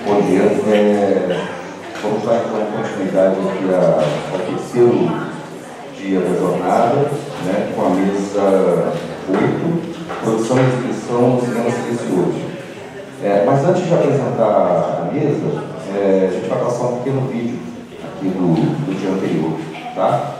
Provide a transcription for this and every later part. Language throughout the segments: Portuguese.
Bom dia. Vamos dar então continuidade aqui ao terceiro dia da jornada, né, com a mesa 8, produção e exibição no cinema silencioso. Mas antes de apresentar a mesa, a gente vai passar um pequeno vídeo aqui do dia anterior, tá?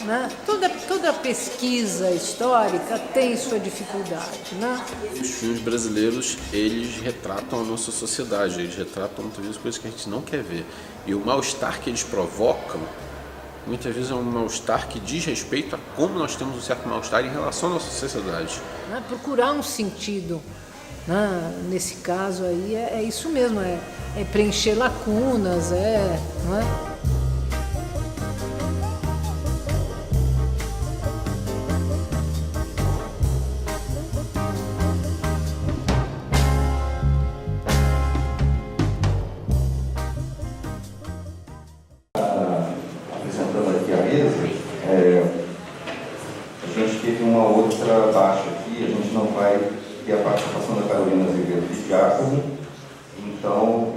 Né? Toda pesquisa histórica tem sua dificuldade, né? Os filmes brasileiros, eles retratam a nossa sociedade, eles retratam muitas vezes coisas que a gente não quer ver. E o mal-estar que eles provocam, muitas vezes é um mal-estar que diz respeito a como nós temos um certo mal-estar em relação à nossa sociedade. Né? Procurar um sentido, né? Nesse caso aí é isso mesmo, é preencher lacunas, não é? A gente teve uma outra baixa aqui, a gente não vai ter a participação da Carolina Azevedo de Giacomo, então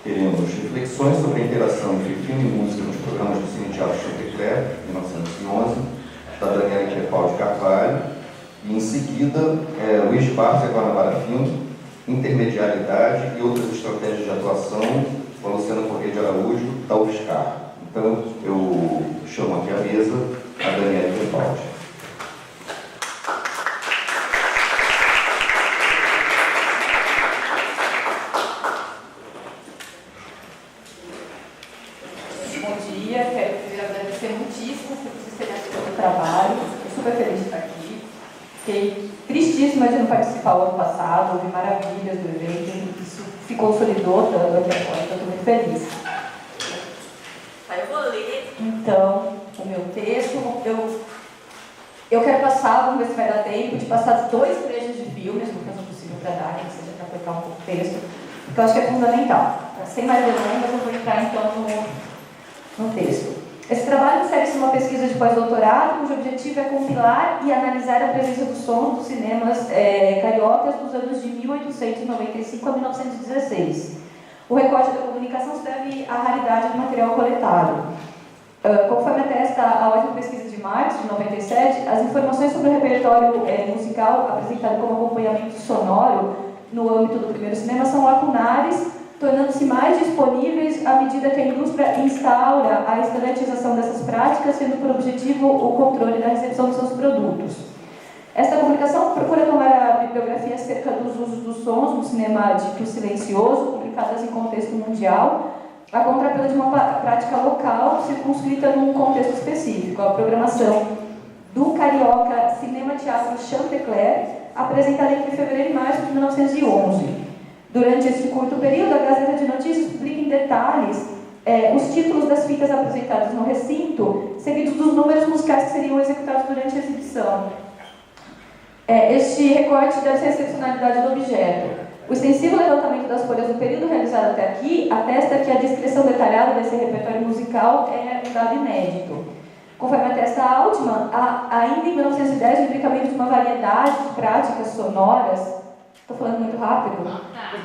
teremos reflexões sobre a interação entre filme e música nos programas do Cine Teatro Chantecler, 1911, da Daniela Crepaldi de Carvalho, e em seguida Luiz de Barros e Guanabara Filho, Intermedialidade e outras estratégias de atuação, com a Luciana Corrêa de Araújo, da UFSCar. Então, eu chamo aqui à mesa a Daniela Crepaldi. Bom dia, quero primeiro agradecer muitíssimo por vocês terem aceito o trabalho. Estou super feliz de estar aqui. Fiquei tristíssima de não participar o ano passado, ouvi maravilhas do evento, isso se consolidou tanto aqui agora, então estou muito feliz. Eu vou ler. Então, o meu texto, eu quero passar, vamos ver se vai dar tempo, de passar 2 trechos de filmes, vou fazer o possível para dar, que seja para apertar um pouco o texto, porque eu acho que é fundamental. Sem mais delongas, eu vou entrar então no texto. Esse trabalho insere-se numa pesquisa de pós-doutorado, cujo objetivo é compilar e analisar a presença do som dos cinemas cariocas dos anos de 1895 a 1916. O recorte da comunicação se deve à raridade do material coletado. Conforme atesta a ótima pesquisa de Marx, de 97, as informações sobre o repertório musical apresentado como acompanhamento sonoro no âmbito do primeiro cinema são lacunares, tornando-se mais disponíveis à medida que a indústria instaura a estandartização dessas práticas, tendo por objetivo o controle da recepção de seus produtos. Esta publicação procura tomar a bibliografia acerca dos usos dos sons no cinema dito silencioso, publicadas em contexto mundial, a contrapelo de uma prática local circunscrita num contexto específico, a programação do carioca Cinema Teatro Chantecler, apresentada entre fevereiro e março de 1911. Durante esse curto período, a Gazeta de Notícias publica em detalhes os títulos das fitas apresentadas no recinto, seguidos dos números musicais que seriam executados durante a exibição. Este recorte deve ser a excepcionalidade do objeto. O extensivo levantamento das folhas do período realizado até aqui atesta que a descrição detalhada desse repertório musical é um dado inédito. Conforme atesta a Altman, ainda em 1910, o imbricamento de uma variedade de práticas sonoras, estou falando muito rápido,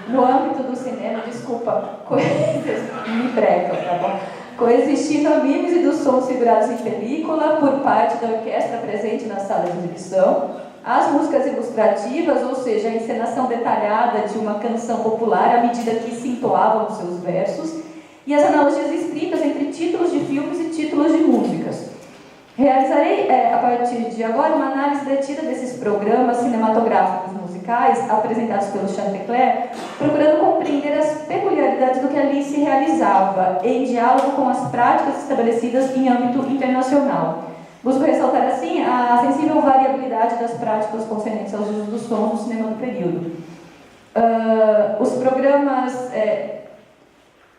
no âmbito do cinema, desculpa, me brecam, tá bom? Coexistindo a mímese dos sons figurados em película por parte da orquestra presente na sala de exibição, as músicas ilustrativas, ou seja, a encenação detalhada de uma canção popular à medida que se entoavam os seus versos, e as analogias escritas entre títulos de filmes e títulos de músicas. Realizarei, a partir de agora, uma análise detida desses programas cinematográficos musicais apresentados pelo Chantecler, procurando compreender as peculiaridades do que ali se realizava, em diálogo com as práticas estabelecidas em âmbito internacional. Busco ressaltar, assim, a sensível variabilidade das práticas concernentes aos usos dos sons no cinema do período. Os programas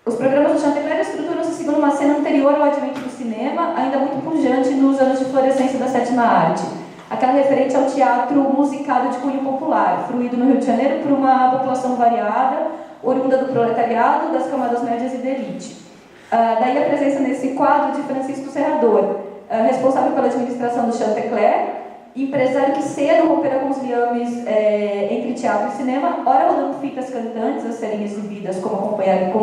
do Chantecler estruturam-se segundo uma cena anterior ao advento do cinema, ainda muito pujante nos anos de florescência da sétima arte. A aquela referente ao teatro musicado de cunho popular, fruído no Rio de Janeiro por uma população variada, oriunda do proletariado, das camadas médias e da elite. Daí a presença nesse quadro de Francisco Serrador, responsável pela administração do Chantecler, empresário que cedo rompera com os liames entre teatro e cinema, ora rodando fitas cantantes a serem exibidas com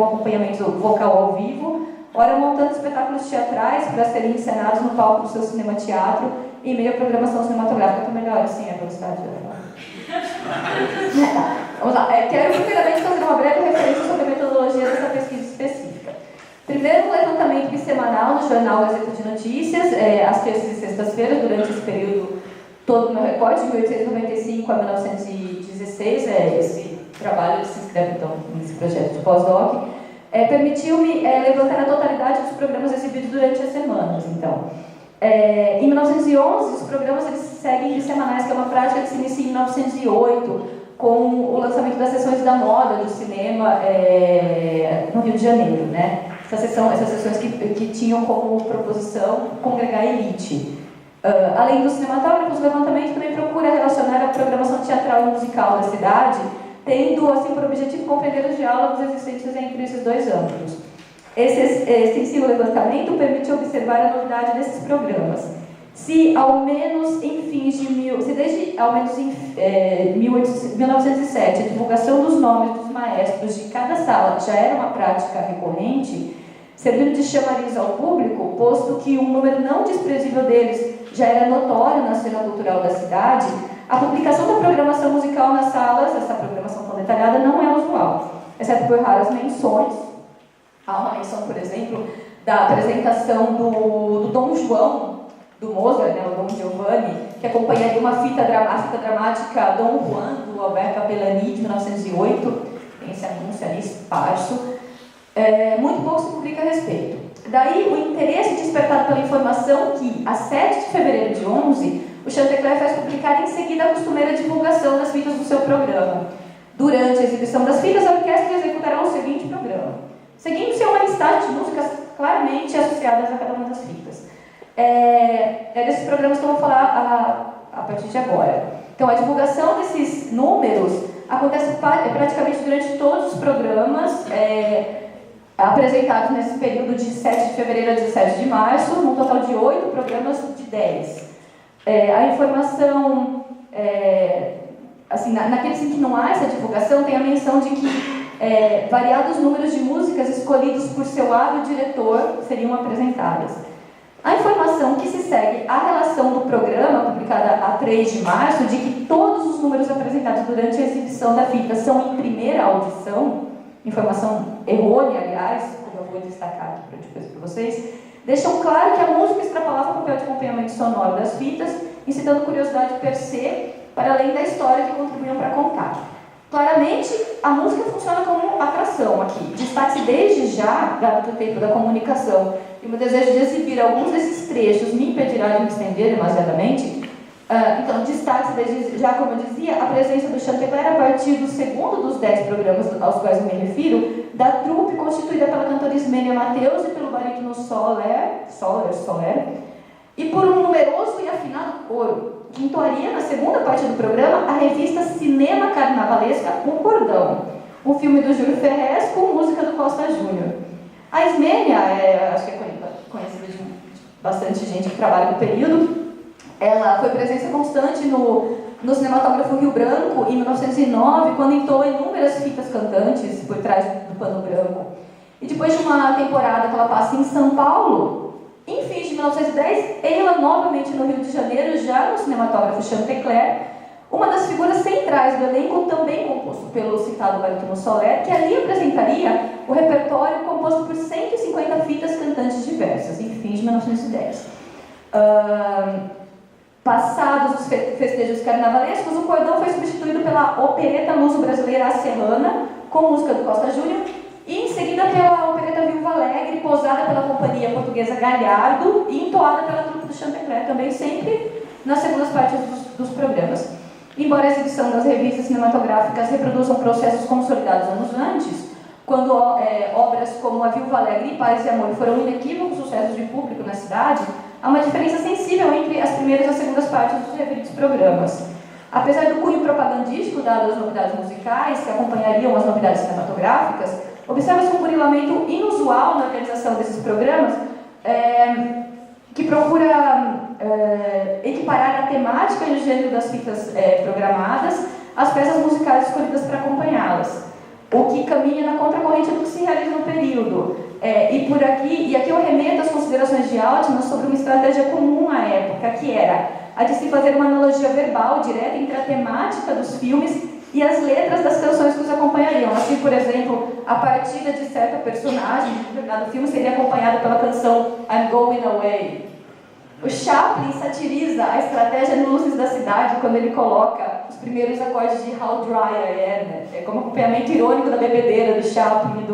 acompanhamento vocal ao vivo, ora montando espetáculos teatrais para serem encenados no palco do seu cinema-teatro em meio à programação cinematográfica, que melhor assim a velocidade da fala. Vamos lá. Quero primeiramente fazer uma breve referência sobre a metodologia dessa pesquisa específica. Primeiro, um levantamento bissemanal no jornal Gazeta de Notícias, às terças e sextas-feiras, durante esse período todo no recorte, de 1895 a 1916, esse trabalho se inscreve então nesse projeto de pós-doc, permitiu-me levantar a totalidade dos programas exibidos durante as semanas. Então, em 1911, os programas eles seguem bissemanais, que é uma prática que se inicia em 1908, com o lançamento das sessões da moda do cinema no Rio de Janeiro, né? Essas sessões que tinham como proposição congregar a elite. Além dos cinematógrafos, o levantamento também procura relacionar a programação teatral e musical da cidade, tendo assim por objetivo compreender os diálogos existentes entre esses dois âmbitos. Esse extensivo levantamento permite observar a novidade desses programas. Se ao menos em fins de desde ao menos em 1907 a divulgação dos nomes dos maestros de cada sala já era uma prática recorrente, servindo de chamariz ao público, posto que um número não desprezível deles já era notório na cena cultural da cidade, a publicação da programação musical nas salas, essa programação tão detalhada, não é usual, exceto por raras menções. Há uma menção, por exemplo, da apresentação do Dom João, do Mozart, né, o Dom Giovanni, que acompanharia a fita dramática Dom Juan, do Alberto Capellani, de 1908, tem esse anúncio ali esparso. Muito pouco se publica a respeito. Daí o interesse despertado pela informação que, a 7 de fevereiro de 11, o Chantecler faz publicar em seguida a costumeira divulgação das fitas do seu programa. Durante a exibição das fitas, a orquestra executará o seguinte programa, seguindo-se uma listagem de músicas claramente associadas a cada uma das fitas. Desses programas que eu vou falar a partir de agora. Então, a divulgação desses números acontece praticamente durante todos os programas apresentados nesse período de 7 de fevereiro a 17 de março, num total de 8 programas de 10. A informação, assim, naqueles em que não há essa divulgação, tem a menção de que variados números de músicas escolhidos por seu hábil diretor seriam apresentadas. A informação que se segue à relação do programa, publicada a 3 de março, de que todos os números apresentados durante a exibição da fita são em primeira audição, informação errônea, aliás, como eu vou destacar aqui depois para vocês, deixam claro que a música extrapolava o papel de acompanhamento sonoro das fitas, incitando curiosidade per se, para além da história que contribuíam para contar. Claramente, a música funciona como atração aqui. Destaque-se desde já, dado o tempo da comunicação, e o meu desejo de exibir alguns desses trechos me impedirá de me estender demasiadamente. Então, destaque-se desde já, como eu dizia, a presença do Chantecler a partir do segundo dos 10 programas aos quais eu me refiro, da trupe constituída pela cantora Ismênia Mateus e pelo barítono Soler, e por um numeroso e afinado coro, que entoaria na segunda parte do programa a revista Cinema Carnavalesca O Cordão, um filme do Júlio Ferrez com música do Costa Júnior. A Ismênia, acho que é conhecida de bastante gente que trabalha no período, ela foi presença constante no cinematógrafo Rio Branco em 1909, quando entoou inúmeras fitas cantantes por trás do pano branco. E depois de uma temporada que ela passa em São Paulo, em fins de 1910, ela novamente no Rio de Janeiro, já no cinematógrafo Chantecler, uma das figuras centrais do elenco, também composto pelo citado barítono Soler, que ali apresentaria o repertório composto por 150 fitas cantantes diversas, em fins de 1910. Passados os festejos carnavalescos, o cordão foi substituído pela opereta luso-brasileira A Serrana, com música do Costa Júnior, e em seguida pela opereta Viúva Alegre, posada pela companhia portuguesa Galhardo e entoada pela trupe do Chantecler, também sempre nas segundas partes dos programas. Embora a exibição das revistas cinematográficas reproduzam processos consolidados anos antes, quando obras como A Viúva Alegre e Paz e Amor foram inequívocos sucessos de público na cidade, há uma diferença sensível entre as primeiras e as segundas partes dos referidos programas. Apesar do cunho propagandístico dado às novidades musicais, que acompanhariam as novidades cinematográficas, observa-se um burilamento inusual na organização desses programas, que procura equiparar a temática e o gênero das fitas programadas às peças musicais escolhidas para acompanhá-las, o que caminha na contracorrente do que se realiza no período. E aqui eu remeto às considerações de Altman sobre uma estratégia comum à época, que era a de se fazer uma analogia verbal direta entre a temática dos filmes e as letras das canções que os acompanhariam. Assim, por exemplo, a partida de certa personagem de determinado filme seria acompanhada pela canção I'm Going Away. O Chaplin satiriza a estratégia no Luzes da Cidade quando ele coloca os primeiros acordes de How Dry I Am, né? Como acompanhamento irônico da bebedeira do Chaplin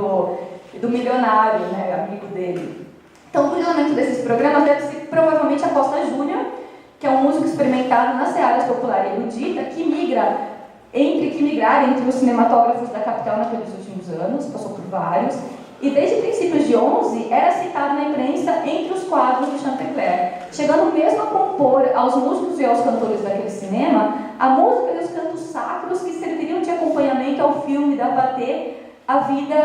e do milionário, né, amigo dele. Então, o burilamento desses programas deve ser provavelmente a Costa Júnior, que é um músico experimentado nas searas popular e erudita, que migra entre os cinematógrafos da capital naqueles últimos anos, passou por vários, e desde princípios de 11 era citado na imprensa entre os quadros de Chantecler, chegando mesmo a compor aos músicos e aos cantores daquele cinema a música e os cantos sacros que serviriam de acompanhamento ao filme da Pathé, A Vida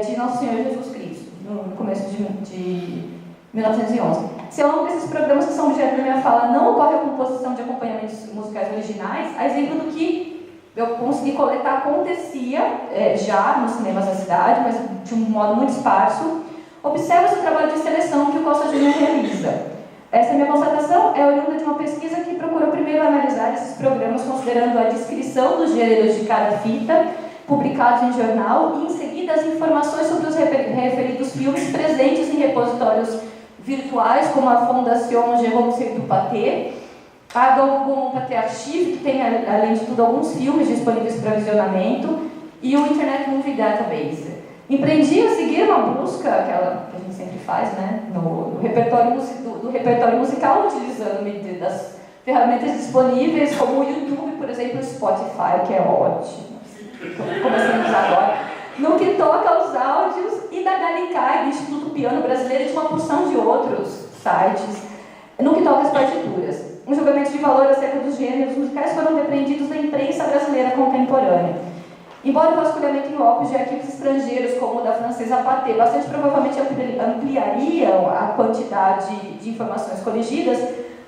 de Nosso Senhor Jesus Cristo, no começo de 1911. Se ao longo desses programas que são objeto da minha fala não ocorre a composição de acompanhamentos musicais originais, a exemplo do que eu consegui coletar acontecia já nos cinemas da cidade, mas de um modo muito esparso, observa-se o trabalho de seleção que o Costa Júnior realiza. Essa minha constatação é oriunda de uma pesquisa que procurou primeiro analisar esses programas considerando a descrição dos gêneros de cada fita, publicados em jornal, e em seguida as informações sobre os referidos filmes presentes em repositórios virtuais, como a Fondation Jérôme Seydoux Pathé, a Dogon Pathé Archive, que tem, além de tudo, alguns filmes disponíveis para visionamento, e o Internet Movie Database. Empreendi a seguir uma busca, aquela que a gente sempre faz, né, no repertório musical, utilizando das ferramentas disponíveis, como o YouTube, por exemplo, o Spotify, que é ótimo. Estou começando a usar agora. No que toca aos áudios, e da Galicai, do Instituto Piano Brasileiro, e de uma porção de outros sites, no que toca às partituras. Os julgamentos de valor acerca dos gêneros musicais foram depreendidos da imprensa brasileira contemporânea. Embora o vasculhamento em locos de arquivos estrangeiros, como o da francesa Pathé, bastante provavelmente ampliariam a quantidade de informações coligidas,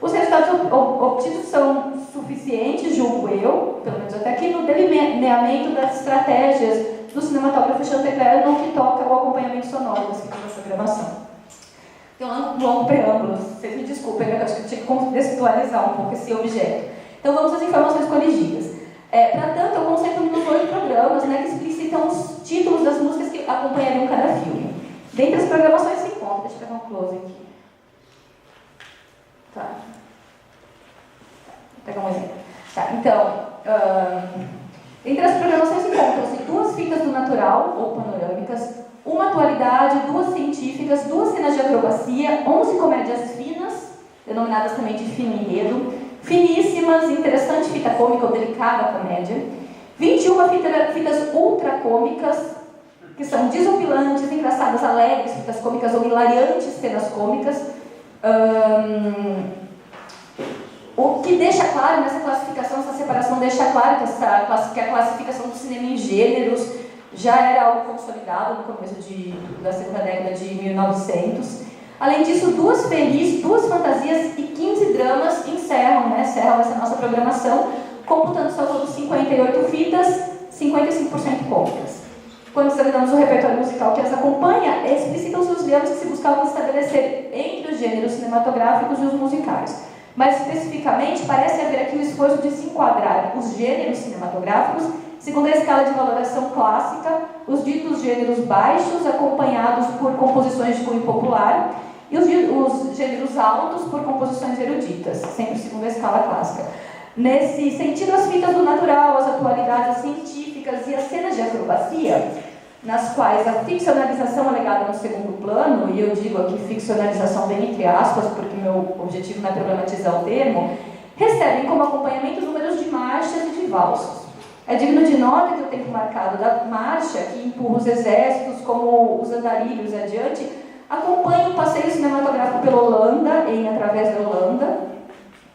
os resultados obtidos são suficientes, julgo eu, pelo menos até aqui, no delineamento das estratégias do cinematógrafo Chantecler no que toca ao acompanhamento sonoro das fitas da programação. Tem um longo preâmbulo, vocês me desculpem, eu acho que eu tinha que contextualizar um pouco esse objeto. Então vamos às informações coligidas. Para tanto, eu concentro nos 8 programas, né, que explicitam os títulos das músicas que acompanhariam cada filme. Dentre as programações se encontra, deixa eu pegar um close aqui. Tá. Vou pegar um exemplo. Tá, então, entre as programações encontram-se 2 fitas do natural, ou panorâmicas, uma atualidade, 2 científicas, 2 cenas de acrobacia, 11 comédias finas, denominadas também de fino enredo, finíssimas, interessante fita cômica ou delicada comédia, 21 fitas ultracômicas, que são desopilantes, engraçadas, alegres, fitas cômicas ou hilariantes cenas cômicas, o que deixa claro nessa classificação, essa separação deixa claro que a classificação do cinema em gêneros já era algo consolidado no começo da segunda década de 1900. Além disso, 2 felizes, 2 fantasias e 15 dramas encerram essa nossa programação, computando-se ao todo 58 fitas, 55% cômicas. Quando examinamos o repertório musical que as acompanha, explicitam-se os diálogos que se buscavam estabelecer entre os gêneros cinematográficos e os musicais. Mais especificamente, parece haver aqui o esforço de se enquadrar os gêneros cinematográficos segundo a escala de valoração clássica, os ditos gêneros baixos, acompanhados por composições de cunho popular, e os gêneros altos por composições eruditas, sempre segundo a escala clássica. Nesse sentido, as fitas do natural, as atualidades científicas e as cenas de acrobacia, nas quais a ficcionalização é legada no segundo plano, e eu digo aqui ficcionalização bem entre aspas, porque meu objetivo não é problematizar o termo, recebem como acompanhamento números de marchas e de valsos. É digno de nota que o tempo marcado da marcha, que empurra os exércitos como os andarilhos adiante, Acompanhe o passeio cinematográfico pela Holanda, em Através da Holanda,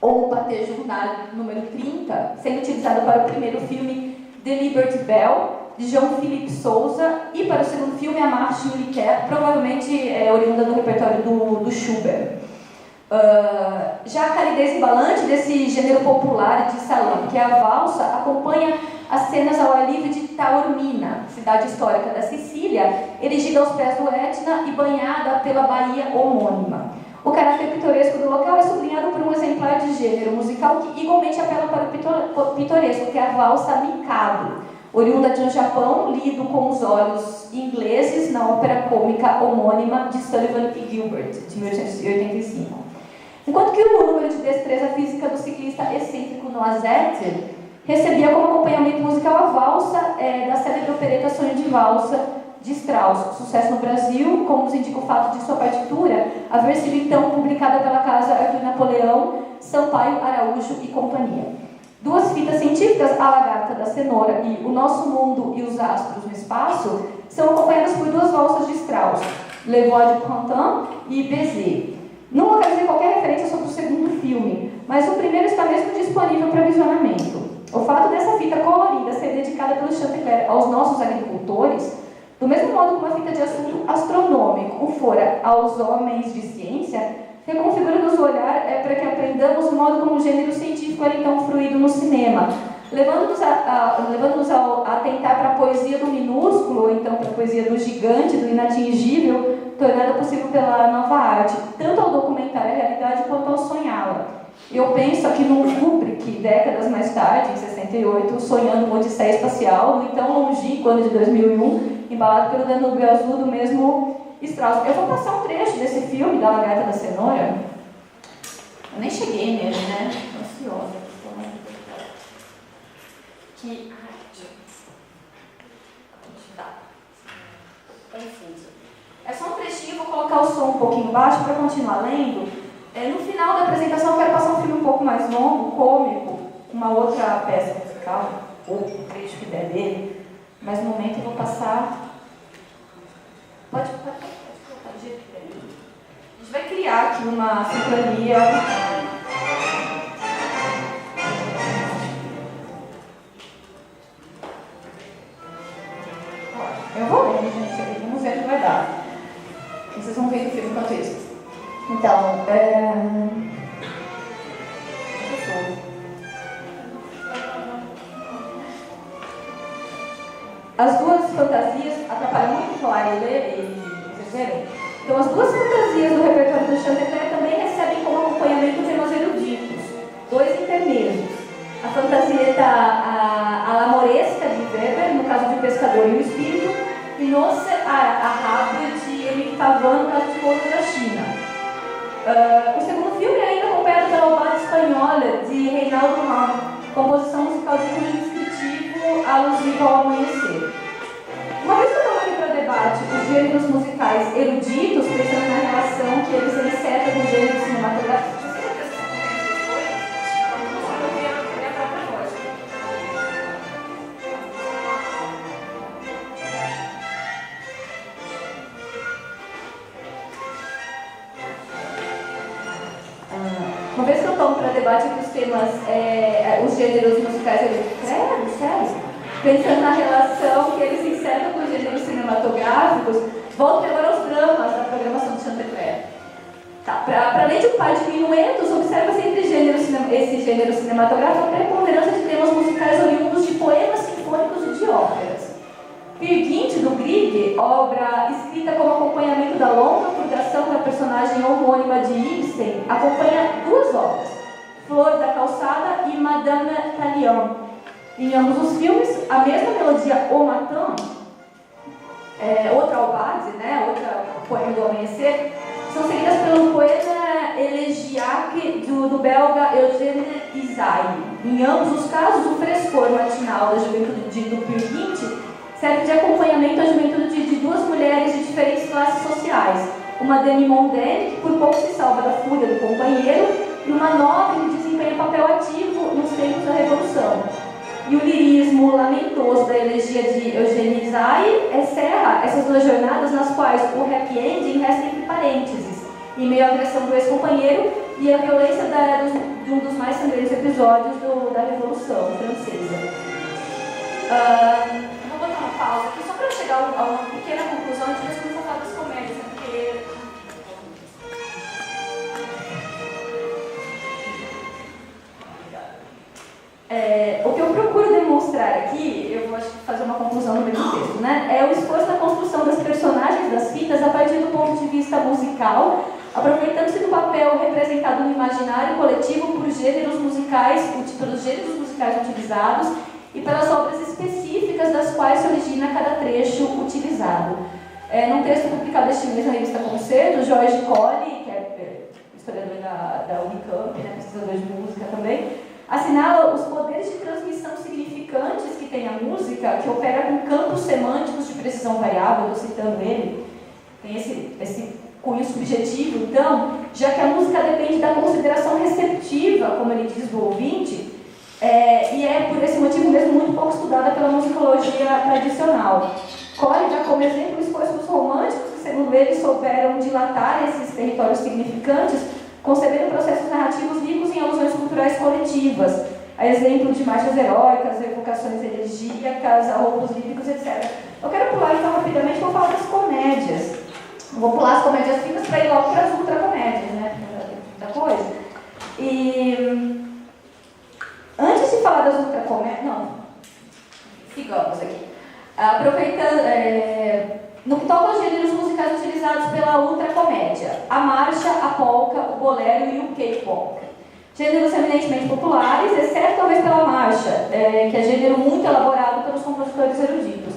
ou o Pâté Journal número 30, sendo utilizado para o primeiro filme The Liberty Bell, de Jean-Philippe Souza, e para o segundo filme A Marche Militaire, provavelmente oriunda do repertório do Schubert. Já a calidez embalante desse gênero popular de salão, que é a valsa, acompanha as cenas ao ar livre de Taormina, cidade histórica da Sicília, erigida aos pés do Etna e banhada pela baía homônima. O caráter pitoresco do local é sublinhado por um exemplar de gênero musical que igualmente apela para o pitoresco, que é a valsa Mikado, oriunda de um Japão lido com os olhos ingleses na ópera cômica homônima de Sullivan e Gilbert, de 1885. Enquanto que o número de destreza física do ciclista excêntrico Noisette recebia como acompanhamento musical a valsa da célebre opereta Sonho de Valsa, de Strauss, sucesso no Brasil, como nos indica o fato de sua partitura haver sido então publicada pela casa Arthur Napoleão, Sampaio, Araújo e Companhia. Duas fitas científicas, A Lagarta da Cenoura e O Nosso Mundo e os Astros no Espaço, são acompanhadas por duas valsas de Strauss, Le Voix du Printemps e Baiser. Não localizei qualquer referência sobre o segundo filme, mas o primeiro está mesmo disponível para visionamento. O fato dessa fita colorida ser dedicada pelo Chantecler aos nossos agricultores, do mesmo modo que uma fita de assunto astronômico o fora aos homens de ciência, reconfigura-nos o olhar para que aprendamos o modo como o gênero científico era então fruído no cinema, levando-nos a atentar para a poesia do minúsculo, ou então para a poesia do gigante, do inatingível, tornada possível pela nova arte, tanto ao documentar a realidade quanto ao sonhá-la. Eu penso aqui no Kubrick, décadas mais tarde, em 68, sonhando uma odisseia espacial, no então longínquo ano de 2001, embalado pelo Danúbio Azul do mesmo Strauss. Eu vou passar um trecho desse filme, da Lagarta da Cenoura. Eu nem cheguei nele, né? Estou ansiosa. Que... Enfim, é só um trechinho, vou colocar o som um pouquinho baixo para continuar lendo. No final da apresentação, eu quero passar um filme um pouco mais longo, cômico, uma outra peça musical, ou um trecho que der dele, mas no momento eu vou passar. Pode colocar do jeito que der. A gente vai criar aqui uma sincronia. Eu vou ler, gente, vamos ver o que vai dar. E vocês vão ver o filme enquanto isso. Então, as duas fantasias atrapalham muito falar e ler, vocês verem? Então, as duas fantasias do repertório do Chantecler também recebem como acompanhamento temas eruditos, dois intermeios. A fantasieta alamoresca de Weber, no caso de O Pescador e o Espírito, e Noce a Rábia de Emile Tavan, no caso de Contos da China. O segundo filme é ainda acompanhado pela Obada Espanhola, de Reinaldo Ram, composição musical de cunho descritivo alusivo ao amanhecer. Uma vez que eu coloquei para debate os gêneros musicais eruditos, pensando na relação que eles encetam com os gêneros cinematográficos, uma vez que eu tomo para debate que os temas, os gêneros musicais, sério? Pensando na relação que eles insertam com os gêneros cinematográficos, volto agora aos dramas da programação do Chantecler. Tá, para além de um par de minuetos, observa-se entre esse gênero cinematográfico a preponderância de temas musicais oriundos de poemas sinfônicos e de óperas. Peer Gynt, do Grieg, obra escrita como acompanhamento da longa purgação da personagem homônima de Ibsen, acompanha duas obras, Flor da Calçada e Madame Tallien. Em ambos os filmes, a mesma melodia O Matin, outra Albade, outra poema do Amanhecer, são seguidas pelo poema Elegiaque do belga Eugène Ysaÿe. Em ambos os casos, o frescor matinal da juventude do Peer Gynt serve de acompanhamento à juventude de duas mulheres de diferentes classes sociais, uma demi-mondaine, que por pouco se salva da fúria do companheiro, e uma nobre que desempenha papel ativo nos tempos da Revolução. E o lirismo lamentoso da elegia de Eugênie Isai encerra essas duas jornadas nas quais o happy ending resta entre parênteses, em meio à agressão do ex-companheiro e à violência de um dos mais sangrentos episódios da Revolução Francesa. Vou botar uma pausa aqui só para chegar a uma pequena conclusão antes de começar a falar das comédias, né? Porque... o que eu procuro demonstrar aqui, eu vou acho que fazer uma conclusão no mesmo texto, né? É o esforço na construção das personagens das fitas a partir do ponto de vista musical, aproveitando-se do papel representado no imaginário coletivo por gêneros musicais, pelos gêneros musicais utilizados e pelas obras específicas das quais se origina cada trecho utilizado. Num texto publicado este mês na revista Concerto, Jorge Colli, que é historiador da Unicamp, né, pesquisador de música também, assinala os poderes de transmissão significantes que tem a música, que opera com campos semânticos de precisão variável, estou citando ele, tem esse cunho subjetivo, então, já que a música depende da consideração receptiva, como ele diz, do ouvinte, e é por esse motivo mesmo muito pouco estudada pela musicologia tradicional. Colli dá como exemplo o esforço dos românticos, que segundo ele souberam dilatar esses territórios significantes, concebendo processos narrativos ricos em alusões culturais coletivas, a exemplo de marchas heróicas, evocações elegíacas, arroubos líricos, etc. Eu quero pular então rapidamente, vou falar das comédias. Vou pular as comédias finas para ir logo para as ultracomédias, né? Da coisa. E antes de falar das ultracomédias, não, sigamos aqui. Aproveitando, no que toca aos gêneros musicais utilizados pela ultracomédia, a marcha, a polca, o bolero e o K-pop. Gêneros eminentemente populares, exceto talvez pela marcha, que é gênero muito elaborado pelos compositores eruditos.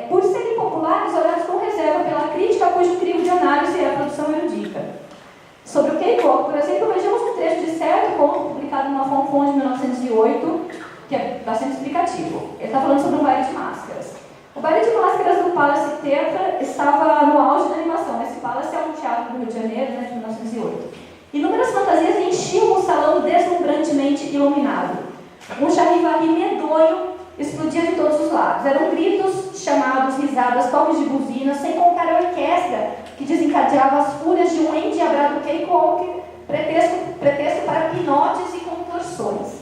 Por serem populares, olhados com reserva pela crítica, cujo crivo de análise é a produção erudita. Sobre o K-pop, por exemplo, vejamos um trecho de certo conto publicado numa Fonfon de 1908, que é bastante explicativo. Ele está falando sobre um baile de máscaras. O baile de máscaras do Palace Theatre estava no auge da animação. Esse Palace é um teatro do Rio de Janeiro, né, de 1908. Inúmeras fantasias enchiam o salão deslumbrantemente iluminado. Um charivari medonho explodia de todos os lados. Eram gritos, chamados, risadas, toques de buzina, sem contar a orquestra que desencadeava as fúrias de um endiabrado cakewalk, pretexto para pinotes e contorções.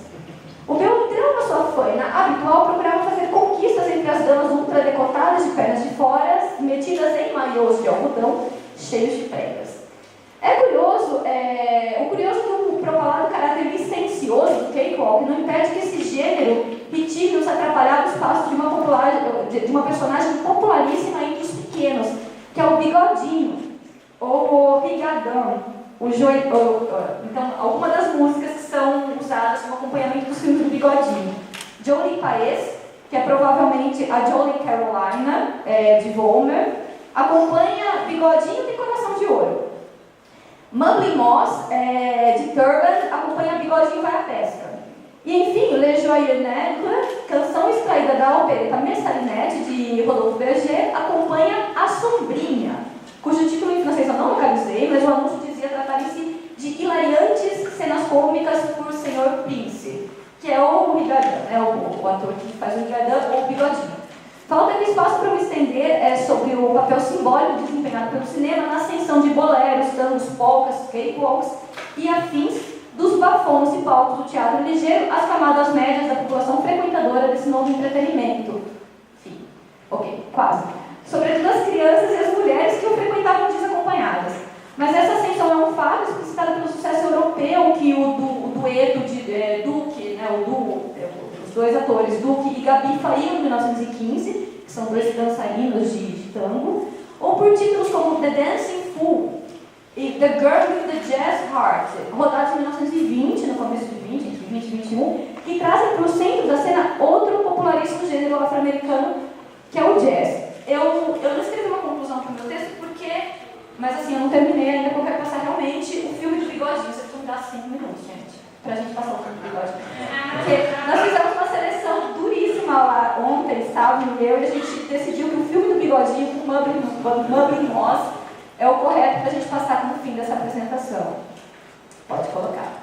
O Beltrão, na sua faina habitual, procurava fazer conquistas entre as damas ultradecotadas de pernas de fora, metidas em maiôs de algodão, cheios de pregas. O curioso que o propalado caráter licencioso do cakewalk não impede que esse gênero retire os atrapalhados passos de uma personagem popularíssima entre os pequenos, que é o Bigodinho, ou o Rigadão. Então, algumas das músicas que são usadas como acompanhamento dos filmes do Bigodinho. Jolie Paez, que é provavelmente a Jolie Carolina, de Volmer, acompanha Bigodinho de Coração de Ouro. Mumbly Moss, de Turban, acompanha Bigodinho Vai à Pesca. E, enfim, Le Joyeux Nègre, canção extraída da opereta Messalinette, de Rodolphe Berger, acompanha A Sombrinha, cujo título em francês eu não localizei, mas o anúncio dizia tratar-se de hilariantes cenas cômicas por Senhor Prince, que é o Rigadão, né, o ator que faz o Rigadão, ou o Bigodinho. Falta aqui espaço para eu me estender sobre o papel simbólico desempenhado pelo cinema na ascensão de boleros, tangos, polcas, cakewalks e afins dos bafões e palcos do teatro ligeiro às camadas médias da população frequentadora desse novo entretenimento. Enfim, ok, quase. Sobretudo as crianças e as mulheres que o frequentavam desacompanhadas. Mas essa ascensão é um fato explicitado pelo sucesso europeu que o dueto de Duque, né, os dois atores, Duque e Gabi Faria, em 1915, que são dois dançarinos de tango, ou por títulos como The Dancing Fool e The Girl with the Jazz Heart, rodados em 1920, no começo de 20, entre 20 e 21, que trazem para o centro da cena outro popularíssimo gênero afro-americano, que é o jazz. Eu não escrevi uma conclusão para o meu texto, mas assim, eu não terminei ainda, porque eu quero passar realmente o filme do Bigodinho. Você precisa me dar 5 minutos, gente, pra gente passar o filme do Bigodinho. Porque nós fizemos uma seleção duríssima lá ontem, sábado, e a gente decidiu que o filme do Bigodinho, com Mumbly Moss, é o correto pra gente passar como fim dessa apresentação. Pode colocar.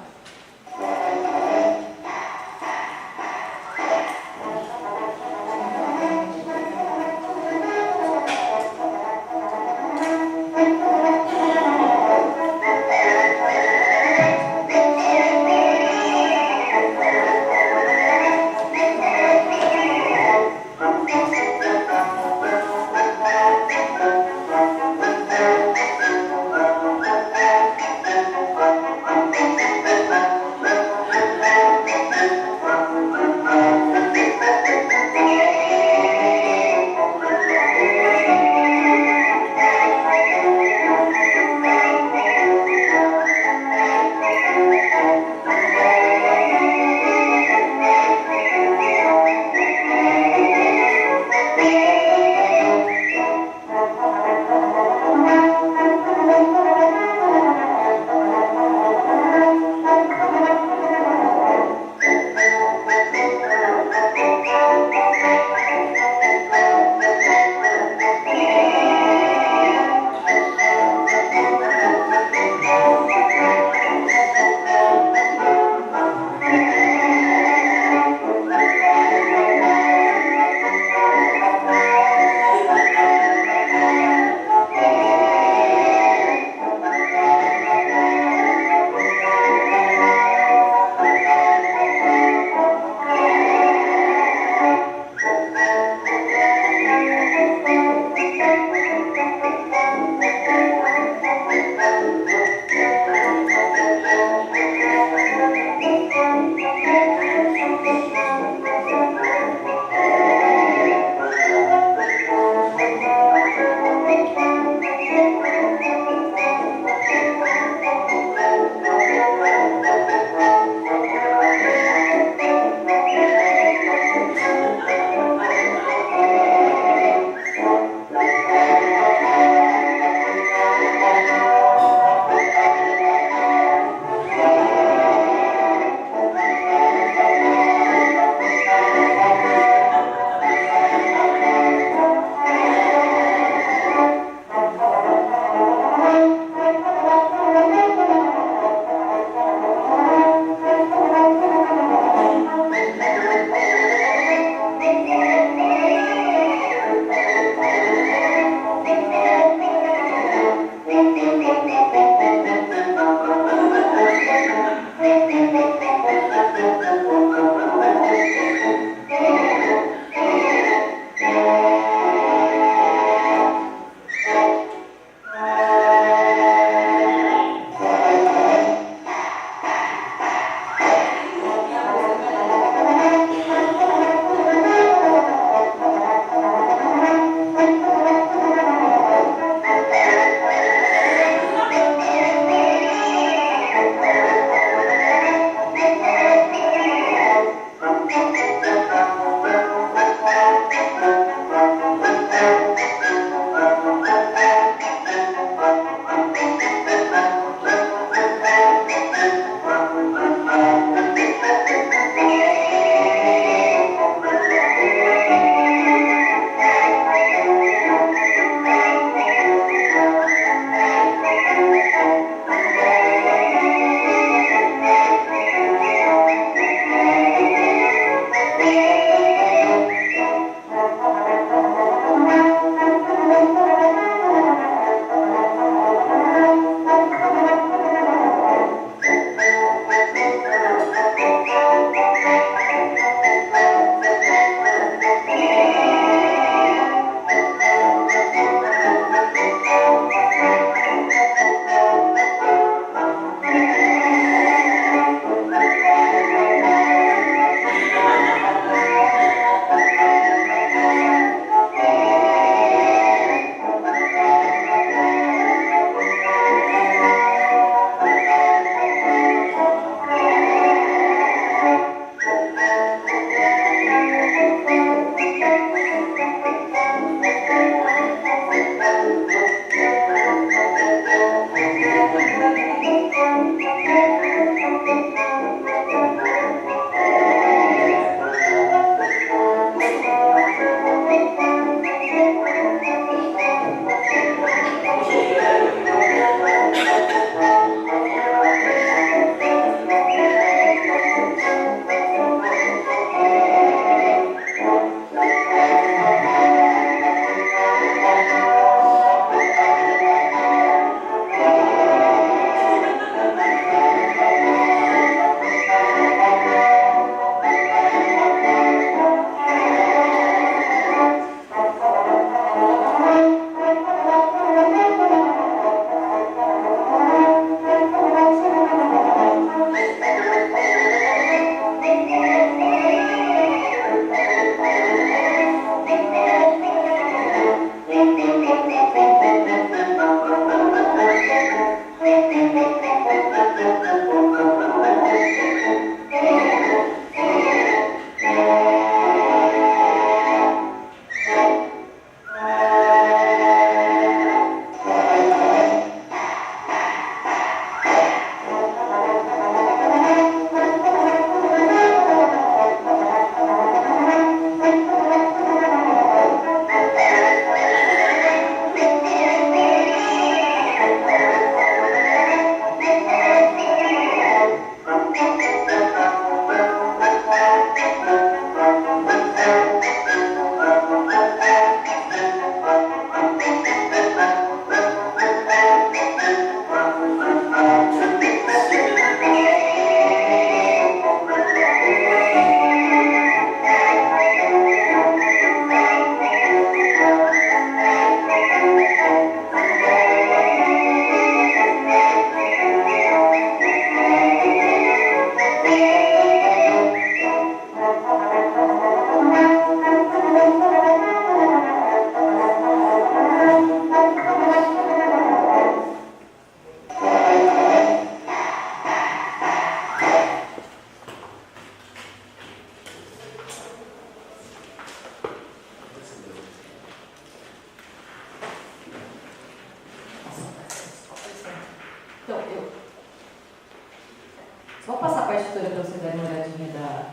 Vou passar a partitura para vocês darem uma olhadinha da...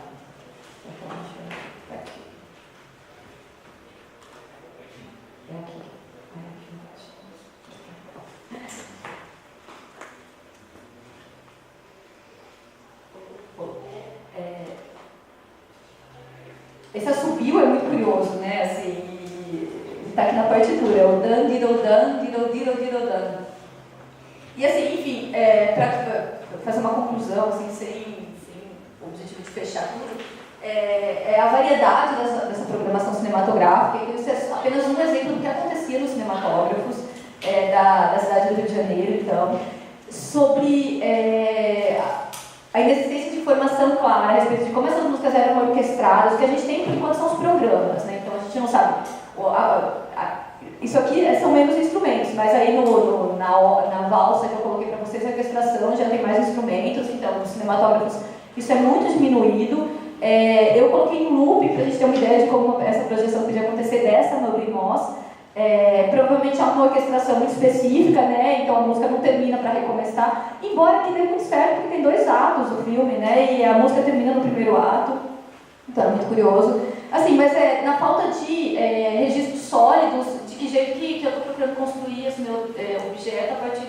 É aqui. É aqui. Esse assobio é muito curioso, né? Assim, está aqui na partitura, é o dan, diddle, dan, diddle, diddle, diddle, dan. E assim, enfim, para fazer uma conclusão, assim, sem o objetivo de fechar tudo, é a variedade dessa programação cinematográfica, e isso é apenas um exemplo do que acontecia nos cinematógrafos da cidade do Rio de Janeiro, então, sobre a inexistência de informação clara a respeito de como essas músicas eram orquestradas, o que a gente tem por enquanto são os programas, né? Então a gente não sabe. Isso aqui são menos instrumentos, mas aí na valsa que eu coloquei para vocês, a orquestração já tem mais instrumentos, então nos cinematógrafos isso é muito diminuído Eu coloquei em loop para a gente ter uma ideia de como essa projeção podia acontecer dessa Nobel Nós. Provavelmente há uma orquestração muito específica, né? Então a música não termina para recomeçar, embora que dê muito certo, porque tem 2 atos o filme, né? E a música termina no primeiro ato, então é muito curioso. Assim, mas na falta de registros sólidos, de que jeito que eu estou procurando construir esse meu objeto a partir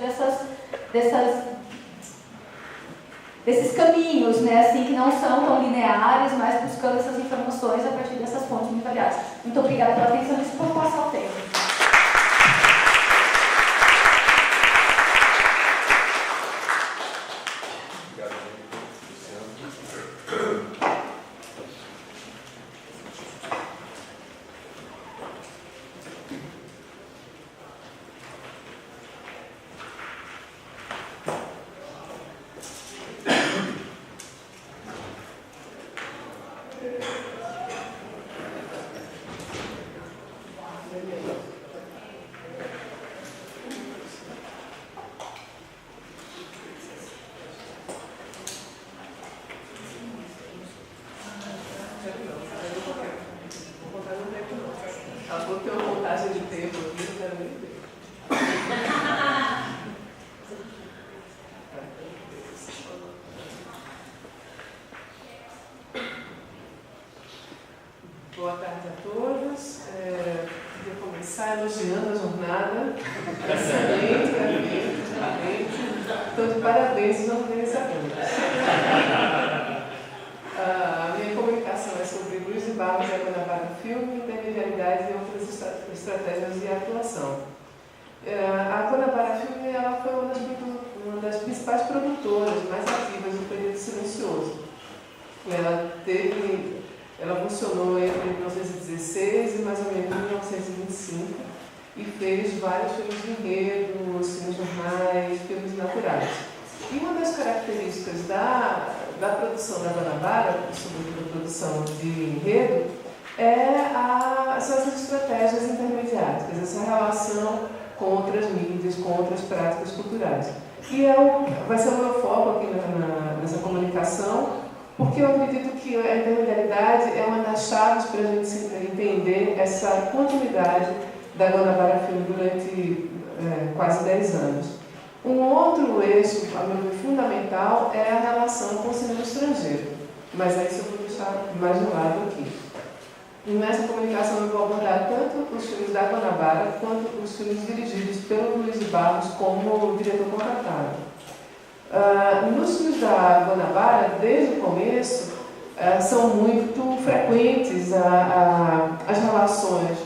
desses caminhos, né, assim, que não são tão lineares, mas buscando essas informações a partir dessas fontes muito variadas. Muito obrigada pela atenção, isso para passar o tempo. Boa tarde a todos. Queria começar elogiando a jornada. Excelente, parabéns. Estou de parabéns aos organizadores. A minha comunicação é sobre Luiz de Barros e a Guanabara Filme, intermedialidade e outras estratégias de atuação. A Guanabara Filme ela foi uma das principais produtoras mais ativas do período silencioso. Ela funcionou entre 1916 e mais ou menos 1925 e fez vários filmes de enredo, cinejornais, filmes naturais. E uma das características da produção da Guanabara, sobretudo a produção de enredo, são essas estratégias intermediárias, essa relação com outras mídias, com outras práticas culturais. E vai ser o meu foco aqui nessa comunicação, porque eu acredito que a intermedialidade é uma das chaves para a gente entender essa continuidade da Guanabara Filme durante quase 10 anos. Um outro eixo, a meu ver, fundamental é a relação com o cinema estrangeiro, mas aí isso eu vou deixar mais de lado aqui. E nessa comunicação eu vou abordar tanto os filmes da Guanabara quanto os filmes dirigidos pelo Luiz de Barros como diretor contratado. Nos filmes da Guanabara, desde o começo, são muito frequentes as relações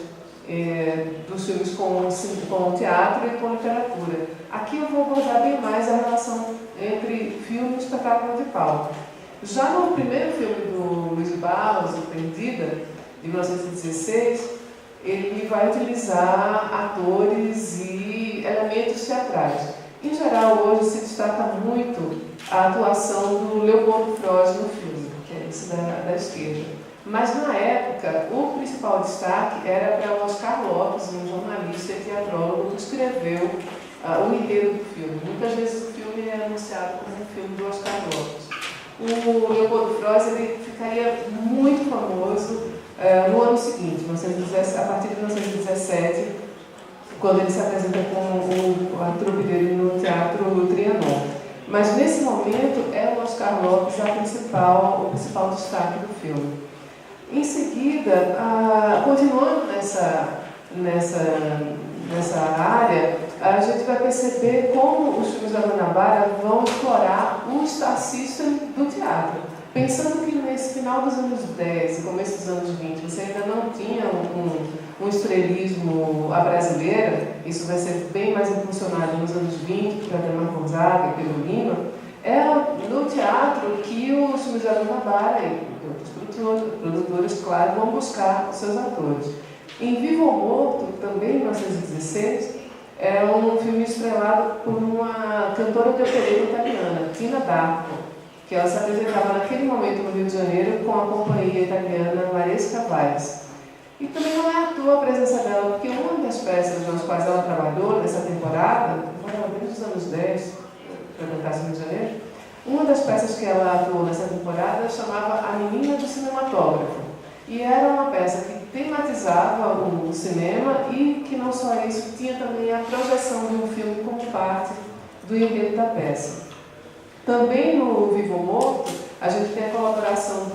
dos filmes com teatro e com literatura. Aqui eu vou abordar bem mais a relação entre filme e espetáculo de palco. Já no primeiro filme do Luiz de Barros, O Perdida, de 1916, ele vai utilizar atores e elementos teatrais. Em geral, hoje se destaca muito a atuação do Leopoldo Frois no filme, que é esse da esquerda. Mas, na época, o principal destaque era para o Oscar Lopes, um jornalista e teatrólogo que escreveu o enredo do filme. Muitas vezes o filme é anunciado como um filme do Oscar Lopes. O Leopoldo Frois ele ficaria muito famoso no ano seguinte, a partir de 1917, quando ele se apresenta com a trupe dele no Teatro Trianon. Mas nesse momento é o Oscar Lopes o principal destaque do filme. Em seguida, continuando nessa área, a gente vai perceber como os filmes da Guanabara vão explorar o Star System do teatro. Pensando que nesse final dos anos 10 e começo dos anos 20 você ainda não tinha um estrelismo à brasileira, isso vai ser bem mais impulsionado nos anos 20, por Ademar Gonzaga e Pedro Lima, é no teatro que os filmes da Guanabara e outros produtores, claro, vão buscar os seus atores. Em Vivo ou Morto, também em 1916, é um filme estrelado por uma cantora de opereta italiana, Tina D'Arco, que ela se apresentava naquele momento no Rio de Janeiro com a companhia italiana Maresca Valls. E também não é à toa a presença dela, porque uma das peças nas quais ela trabalhou nessa temporada, desde os anos 10, para cantar no Rio de Janeiro, Uma das peças que ela atuou nessa temporada chamava A Menina do Cinematógrafo. E era uma peça que tematizava o cinema e que não só isso, tinha também a projeção de um filme como parte do enredo da peça. Também no Vivo ou Morto, a gente tem a colaboração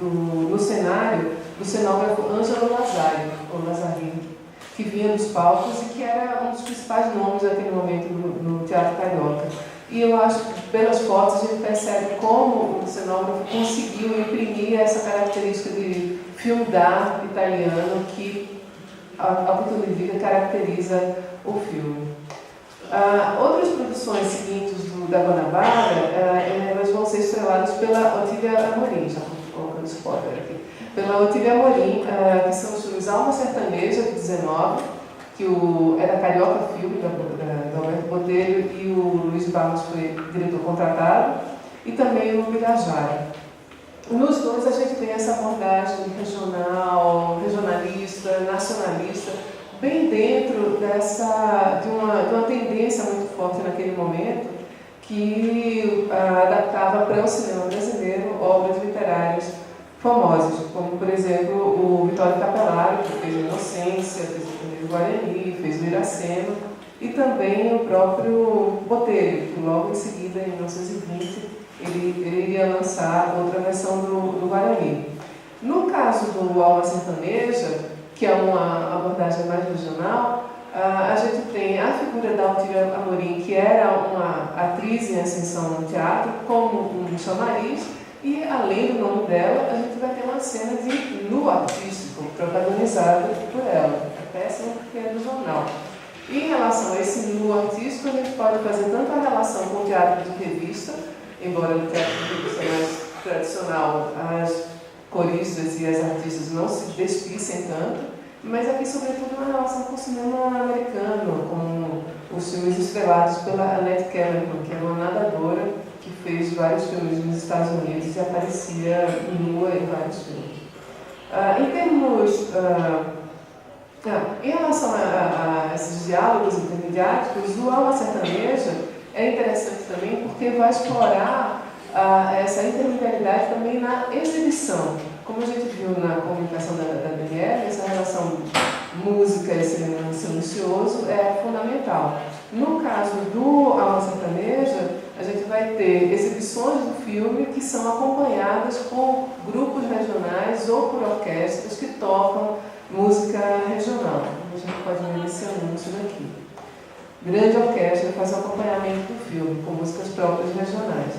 no cenário do cenógrafo Ângelo Lazzarini, que vinha dos palcos e que era um dos principais nomes naquele momento no Teatro Carioca. E eu acho que pelas fotos a gente percebe como o cenógrafo conseguiu imprimir essa característica de filme d'arte italiano que, ao que tudo indica, caracteriza o filme. Outras produções seguintes da Guanabara, elas vão ser estreladas pela Otília Amorim, já colocando spoiler aqui, pela Otília Amorim, que são os filmes Alma Sertaneja, de 19, que é da Carioca Filme, da Alberto Botelho, e o Luiz Barros foi diretor contratado, e também o Birajara. Nos dois a gente tem essa abordagem regional, regionalista, nacionalista, bem dentro de uma tendência muito forte naquele momento, que adaptava para o cinema brasileiro obras literárias famosas, como, por exemplo, o Vitório Capelaro, que fez Inocência, fez o Primeiro Guarani, fez o Iracema, e também o próprio Botelho, que logo em seguida, em 1920, ele iria lançar outra versão do Guarani. No caso do Alma Sertaneja, que é uma abordagem mais regional, a gente tem a figura da Otília Amorim, que era uma atriz em ascensão no teatro, como um chamariz, e além do nome dela, a gente vai ter uma cena de nu artístico, protagonizada por ela. A peça é do jornal. E em relação a esse nu artístico, a gente pode fazer tanto a relação com o teatro de revista, embora no teatro de revista mais tradicional as coristas e as artistas não se despissem tanto, mas aqui, sobretudo, uma relação com o cinema americano, com os filmes estrelados pela Annette Kellerman, que é uma nadadora que fez vários filmes nos Estados Unidos e aparecia nua em vários filmes. Em relação a esses diálogos intermediáticos, o Alma Sertaneja é interessante também porque vai explorar essa intermedialidade também na exibição. Como a gente viu na comunicação da Daniela, essa relação música e cinema silencioso é fundamental. No caso do Alma Sertaneja, a gente vai ter exibições do filme que são acompanhadas por grupos regionais ou por orquestras que tocam música regional. A gente pode ver esse anúncio daqui. Grande orquestra faz o acompanhamento do filme com músicas próprias regionais.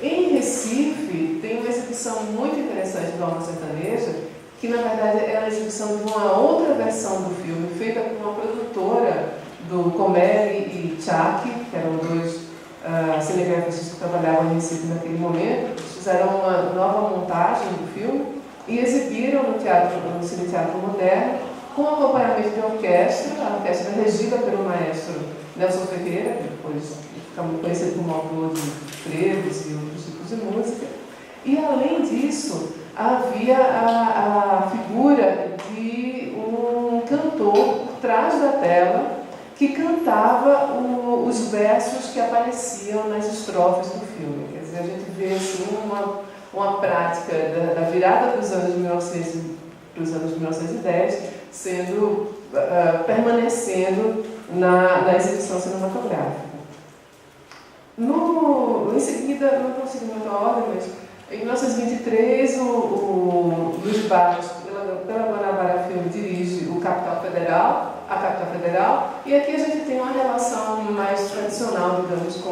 Em Recife, tem uma exibição muito interessante do Alma Sertaneja, que na verdade é a exibição de uma outra versão do filme, feita por uma produtora do Comelli e Tchak, que eram dois cinegrafistas que trabalhavam em Recife naquele momento. Eles fizeram uma nova montagem do filme e exibiram no Cine Teatro Moderno, com acompanhamento de orquestra, a orquestra regida pelo maestro Nelson Ferreira, que depois fica muito conhecido como autor de frevos e outros tipos de música. E, além disso, havia a figura de um cantor por trás da tela que cantava os versos que apareciam nas estrofes do filme. Quer dizer, a gente vê assim, uma prática da virada dos anos 1900 para os anos 1910 permanecendo na exibição cinematográfica. Em seguida, não consigo muita ordem, mas em 1923 o Luiz Barros, pela Guanabara Filme, dirige a Capital Federal, e aqui a gente tem uma relação mais tradicional, digamos, com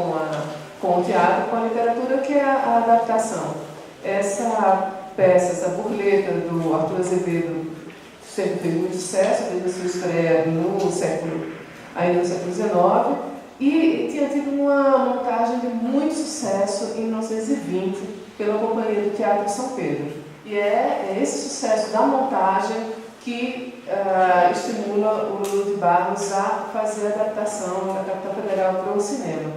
o teatro, com a literatura, que é a adaptação. Essa peça, essa burleta do Arthur Azevedo, sempre fez muito sucesso, desde a sua estreia ainda no século XIX, e tinha tido uma montagem de muito sucesso em 1920 pela Companhia do Teatro São Pedro. E é esse sucesso da montagem que estimula o Lula de Barros a fazer a adaptação da Capital Federal para o cinema.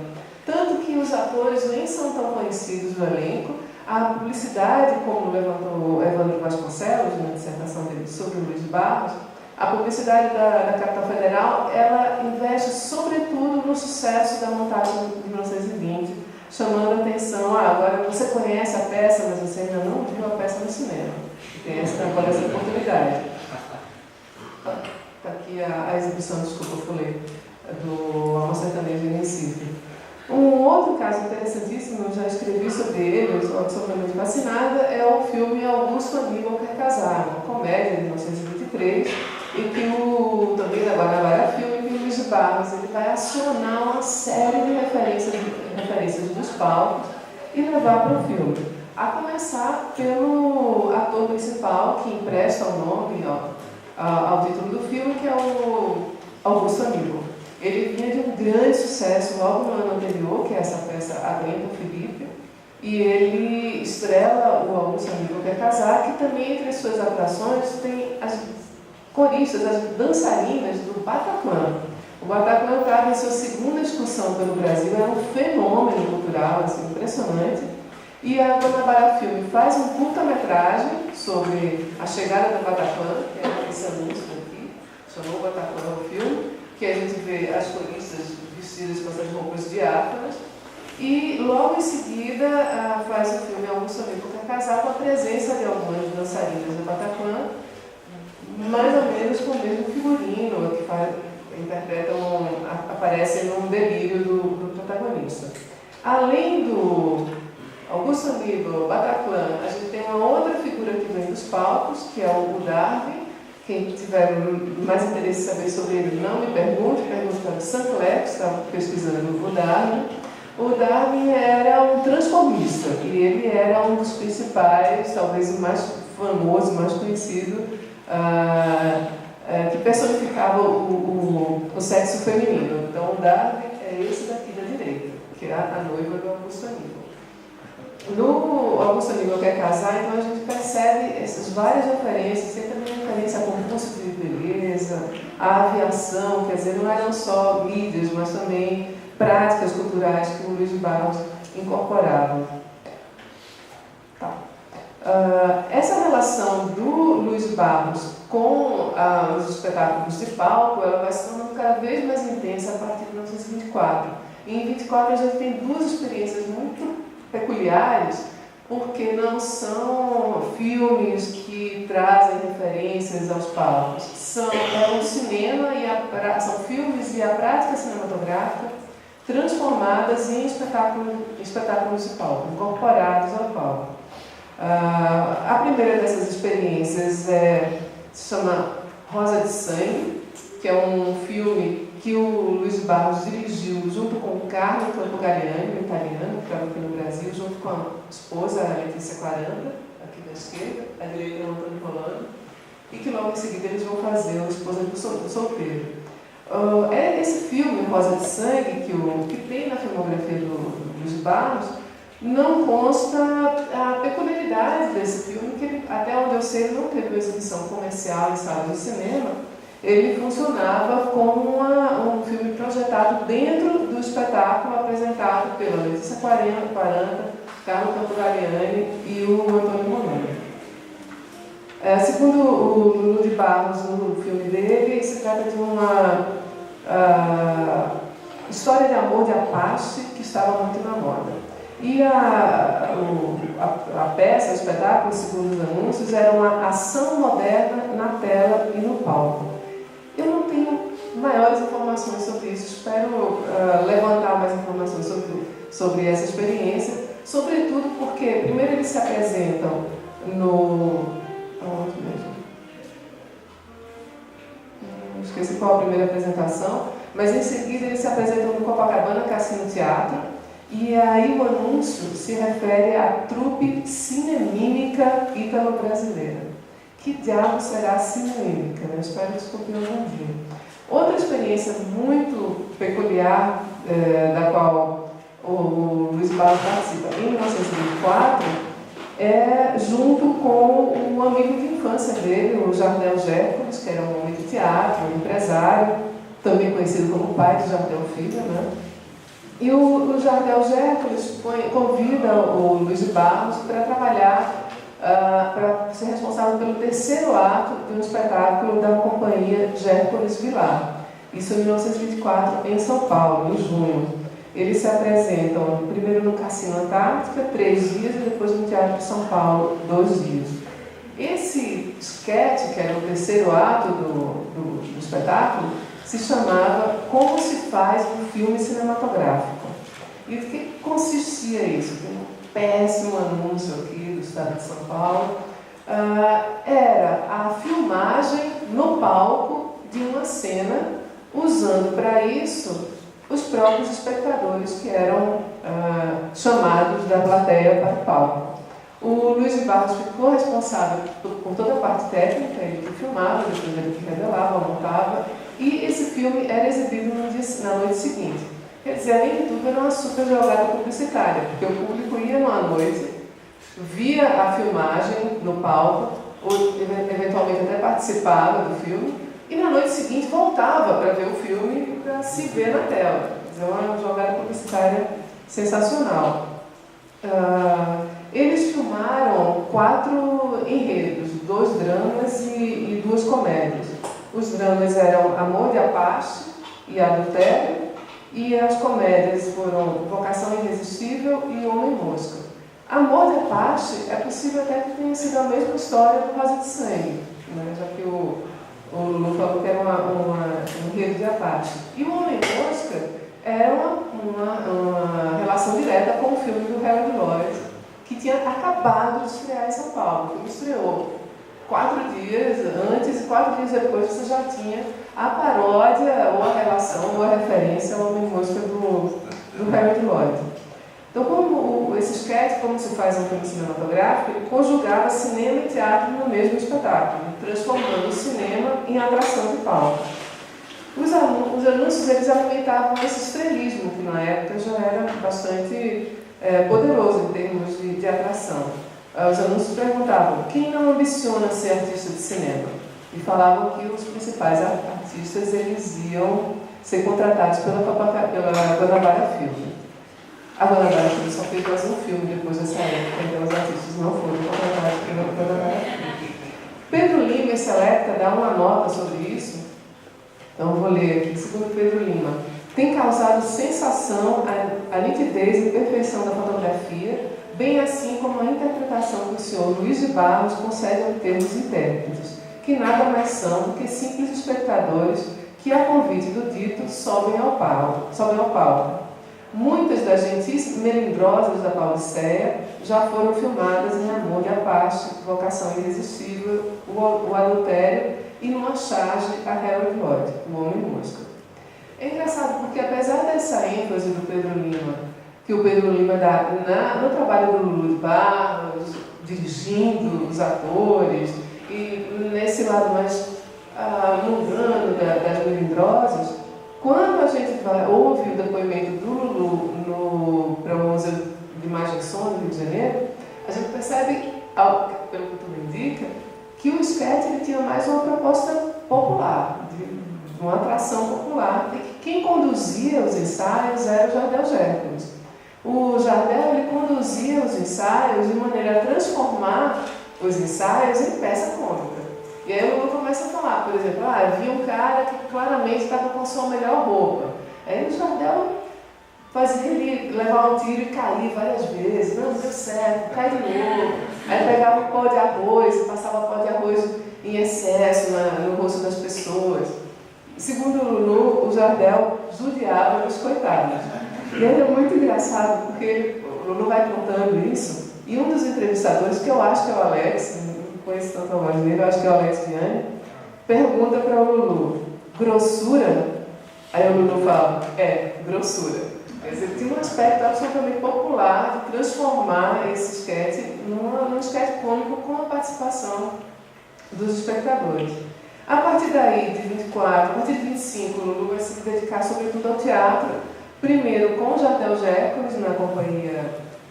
Tanto que os atores nem são tão conhecidos no elenco. A publicidade, como levantou Evandro Vasconcelos na dissertação dele sobre o Luiz de Barros, a publicidade da Capital Federal, ela investe sobretudo no sucesso da montagem de 1920, chamando a atenção, agora você conhece a peça, mas você ainda não viu a peça no cinema. Tem agora essa oportunidade. Está aqui a exibição, desculpa, eu falei, do Amor Sertanejo em Recife. Um outro caso interessantíssimo, eu já escrevi sobre ele, eu sou absolutamente fascinada, é o filme Augusto Aníbal Quer Casar, uma comédia de 1923, em que o também da Guanabara Filme, que o Luiz de Barros, ele vai acionar uma série de referências dos palcos e levar para o filme. A começar pelo ator principal, que empresta o nome ao título do filme, que é o Augusto Aníbal. Ele vinha de um grande sucesso logo no ano anterior, que é essa peça Aguenta Felipe, e ele estrela o Augusto Aníbal Quer Casar, que também entre as suas atrações tem as coristas, as dançarinas do Bataclan. O Bataclan estava em sua segunda excursão pelo Brasil, era um fenômeno cultural, assim, impressionante. E a Guanabara Filme faz um curta-metragem sobre a chegada do Bataclan, que é esse anúncio aqui, chamou o Bataclan ao filme, que a gente vê as coristas vestidas com essas roupas diáfanas, e logo em seguida faz o filme Augusto Aníbal Quer Casar com a presença de algumas dançarinas do Bataclan, mais ou menos com o mesmo figurino, que aparecem num delírio do protagonista. Além do Augusto Aníbal, Bataclan, a gente tem uma outra figura que vem dos palcos, que é o Darwin. Quem tiver mais interesse em saber sobre ele, não me pergunte para o Sancler, que estava pesquisando o Darwin. O Darwin era um transformista, e ele era um dos principais, talvez o mais famoso, mais conhecido, que personificava o sexo feminino. Então, o Darwin é esse daqui da direita, que é a noiva do Augusto Aníbal. No Augusto Aníbal Quer Casar, então a gente percebe essas várias referências, tem também referência a concurso de beleza, a aviação, quer dizer, não eram só mídias, mas também práticas culturais que o Luiz de Barros incorporava. Tá. Essa relação do Luiz de Barros com os espetáculos de palco, ela vai se tornando cada vez mais intensa a partir de 1924. E em 1924 a gente tem duas experiências muito peculiares, porque não são filmes que trazem referências aos palcos, são o cinema são filmes e a prática cinematográfica transformadas em espetáculos de palco, incorporados ao palco. A primeira dessas experiências se chama Rosa de Sangue, que é um filme que o Luiz Barros dirigiu junto com o Carlo Campogalliani, um italiano, que estava aqui no Brasil, junto com a esposa, a Letícia Claranda, aqui da esquerda, à direita é o Antônio Rolando, e que logo em seguida eles vão fazer a Esposa do Solteiro. Esse filme, Rosa de Sangue, que tem na filmografia do Luiz Barros, não consta a peculiaridade desse filme, que ele, até onde eu sei, ele não teve uma exibição comercial em salas de cinema. Ele funcionava como um filme projetado dentro do espetáculo apresentado pela Letícia Claranda, Carlo Campogalliani e o Antônio Rolando. Segundo o Lulu de Barros, no filme dele, se trata de uma história de amor de Apache que estava muito na moda. E a peça, o espetáculo, segundo os anúncios, era uma ação moderna na tela e no palco. Eu não tenho maiores informações sobre isso, espero levantar mais informações sobre essa experiência, sobretudo porque, primeiro, eles se apresentam onde mesmo? Esqueci qual a primeira apresentação, mas em seguida eles se apresentam no Copacabana Cassino Teatro, e aí o anúncio se refere à trupe cinemímica ítalo-brasileira. Que diabo será a cinemímica? Eu espero descobrir algum dia. Outra experiência muito peculiar, da qual o Luiz Barros participa em 1924, é junto com um amigo de infância dele, o Jardel Gércules, que era um homem de teatro, um empresário, também conhecido como pai de Jardel Filho, né? E o Jardel Gércules convida o Luiz de Barros para trabalhar, para ser responsável pelo terceiro ato de um espetáculo da companhia Gércules Vilar. Isso em 1924, em São Paulo, em junho. Eles se apresentam primeiro no Cassino Antártica, 3 dias, e depois no Teatro de São Paulo, 2 dias. Esse sketch, que era o terceiro ato do espetáculo, se chamava Como se faz um filme cinematográfico. E o que consistia isso? Tem um péssimo anúncio aqui do Estado de São Paulo. Era a filmagem no palco de uma cena, usando para isso os próprios espectadores que eram chamados da plateia para o palco. O Luiz de Barros ficou responsável por toda a parte técnica, ele que filmava, depois ele que revelava, montava, e esse filme era exibido na noite seguinte. Quer dizer, além de tudo, era uma super jogada publicitária, porque o público ia numa noite, via a filmagem no palco, ou eventualmente até participava do filme, e na noite seguinte voltava para ver o filme para se ver na tela. É uma jogada publicitária sensacional. Eles filmaram 4 enredos, 2 dramas e 2 comédias. Os dramas eram Amor de Apache e Adultério, e as comédias foram Vocação Irresistível e Homem-Mosca. Amor de Apache é possível até que tenha sido a mesma história do Rosa de Sangue, né? Já que o Lulu falou que era um enredo de Apache. E o Homem-Mosca era uma relação direta com o filme do Harold Lloyd, que tinha acabado de estrear em São Paulo. O filme estreou 4 dias antes e 4 dias depois você já tinha a paródia, ou a relação, ou a referência ao Homem-Mosca do Harold Lloyd. Então, como esse sketch, como se faz um filme cinematográfico, ele conjugava cinema e teatro no mesmo espetáculo, transformando o cinema em atração de palco. Os anúncios, eles alimentavam esse estrelismo, que na época já era bastante poderoso em termos de atração. Os anúncios perguntavam: quem não ambiciona ser artista de cinema? E falavam que os principais artistas eles iam ser contratados pela Guanabara Filme. A Guanabara Filme só fez mais um filme depois dessa época, então os artistas não foram contratados pela Guanabara Filme. Pedro Lima, esse alerta, dá uma nota sobre isso. Então vou ler aqui. Segundo Pedro Lima, tem causado sensação a nitidez e perfeição da fotografia, bem assim como a interpretação que o senhor Luiz de Barros concede obter dos intérpretes, que nada mais são do que simples espectadores que, a convite do dito, sobem ao palco. Muitas das gentis melindrosas da Pauliceia já foram filmadas em Amor de Apache, Vocação Irresistível, o Adultério e numa charge a Harold Lloyd, o Homem-Mosca. É engraçado porque, apesar dessa ênfase do Pedro Lima, que o Pedro Lima dá no trabalho do Lulu de Barros, dirigindo os atores, e nesse lado mais mundano das melindrosas, quando a gente ouve o depoimento do Lulu para o Museu de Imagem e Som do Rio de Janeiro, a gente percebe, pelo que tudo indica, que o sketch ele tinha mais uma proposta popular, de uma atração popular, e que quem conduzia os ensaios era o Jardel Hércules. O Jardel ele conduzia os ensaios de maneira a transformar os ensaios em peça cômica. E aí o Lulu começa a falar, por exemplo, havia um cara que claramente estava com a sua melhor roupa. Aí o Jardel fazia ele levar um tiro e cair várias vezes. Não deu certo, cai de novo. Aí pegava um pó de arroz, passava pó de arroz em excesso no rosto das pessoas. Segundo o Lulu, o Jardel judiava dos coitados. E ele é muito engraçado, porque o Lulu vai contando isso, e um dos entrevistadores, que eu acho que é o Alex, não conheço tanto a voz dele, eu acho que é o Alex Vianney, pergunta para o Lulu: grossura? Aí o Lulu fala: grossura. Quer dizer, tinha um aspecto absolutamente popular de transformar esse sketch num sketch cômico com a participação dos espectadores. A partir daí, de 24, a partir de 25, o Lulu vai se dedicar sobretudo ao teatro, primeiro com o Jardel Hércules na companhia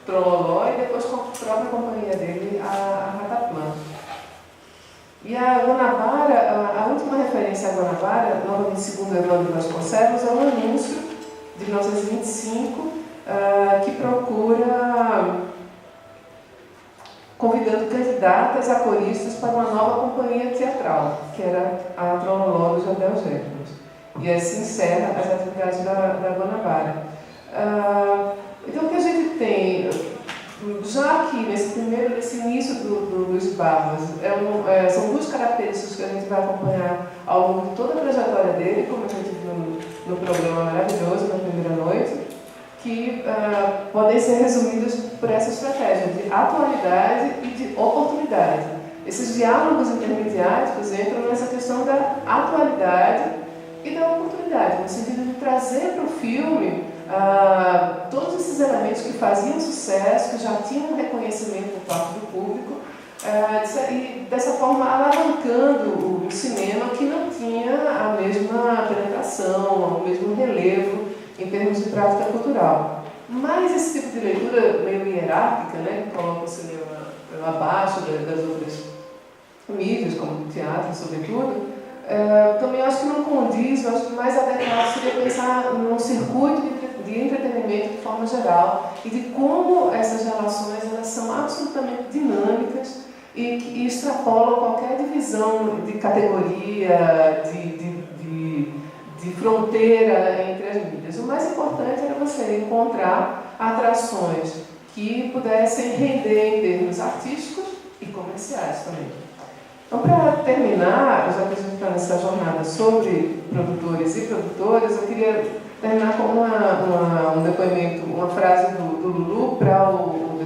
Trololó e depois com a própria companhia dele, a Rataplan. E a Guanabara, a última referência à Guanabara, novamente segundo Evandro Vasconcelos, é um anúncio de 1925 que procura convidando candidatas a coristas para uma nova companhia teatral, que era a Trololó do Jardel Hércules. E assim encerra as atividades da Guanabara. Então, o que a gente tem, já aqui nesse início do Luiz Barbas, são duas características que a gente vai acompanhar ao longo de toda a trajetória dele, como a gente viu no programa maravilhoso, na primeira noite, que podem ser resumidas por essa estratégia de atualidade e de oportunidade. Esses diálogos intermediáticos entram nessa questão da atualidade e da oportunidade, no sentido de trazer para o filme todos esses elementos que faziam sucesso, que já tinham reconhecimento por parte do público, e dessa forma alavancando o cinema que não tinha a mesma penetração, o mesmo relevo em termos de prática cultural. Mas esse tipo de leitura meio hierárquica, né, que coloca o cinema abaixo das outras mídias, como o teatro, sobretudo, também acho que não condiz. Eu acho que mais adequado seria pensar num circuito de entretenimento de forma geral e de como essas relações elas são absolutamente dinâmicas e extrapolam qualquer divisão de categoria, de fronteira entre as mídias. O mais importante era você encontrar atrações que pudessem render em termos artísticos e comerciais também. Então, para terminar, já que a gente está nessa jornada sobre produtores e produtoras, eu queria terminar com um depoimento, uma frase do Lulu para o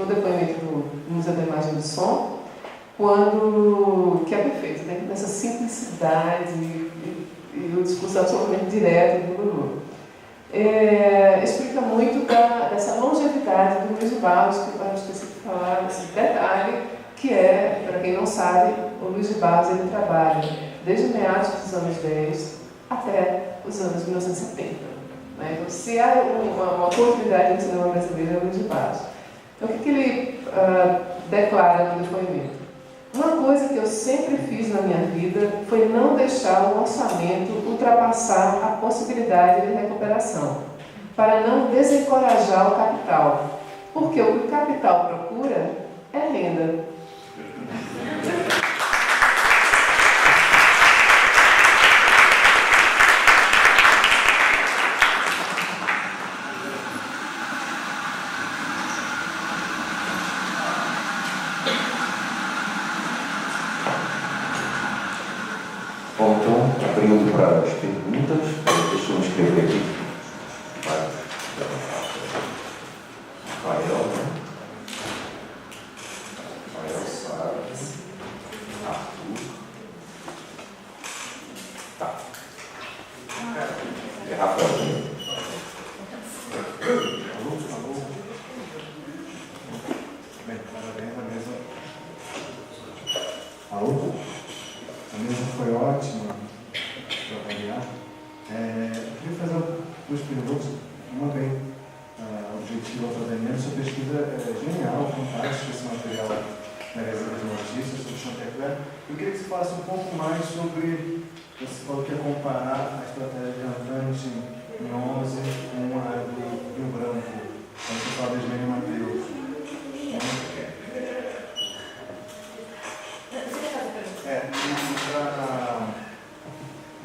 depoimento do Museu da Imagem e do Som, que é perfeito, né? Nessa simplicidade e o discurso absolutamente direto do Lulu. Explica muito dessa longevidade do Luiz Barros, que eu esqueci de falar desse detalhe, que é, para quem não sabe, o Luiz de Barros ele trabalha desde meados dos anos 10 até os anos 1970. Né? Então, se há uma oportunidade no cinema brasileiro, é o Luiz de Barros. Então, o que ele declara no depoimento? Uma coisa que eu sempre fiz na minha vida foi não deixar o orçamento ultrapassar a possibilidade de recuperação, para não desencorajar o capital, porque o que o capital procura é renda. Bom, então, abrindo para as perguntas, deixa eu escrever aqui. Rafael, né? Rafael, Sara, Arthur. Tá. É Rafael. Bem, parabéns à mesa. Alô? A mesa foi ótima para avaliar. Eu queria fazer duas perguntas, uma bem objetiva, outra bem menos. Sua pesquisa é genial, fantástica, esse material da Reserva de Notícias sobre Chantecler. Eu queria que você falasse um pouco mais sobre, você falou que ia comparar a estratégia de Antante em 11 com a do Rio Branco, quando você fala da Ismênia Mateus.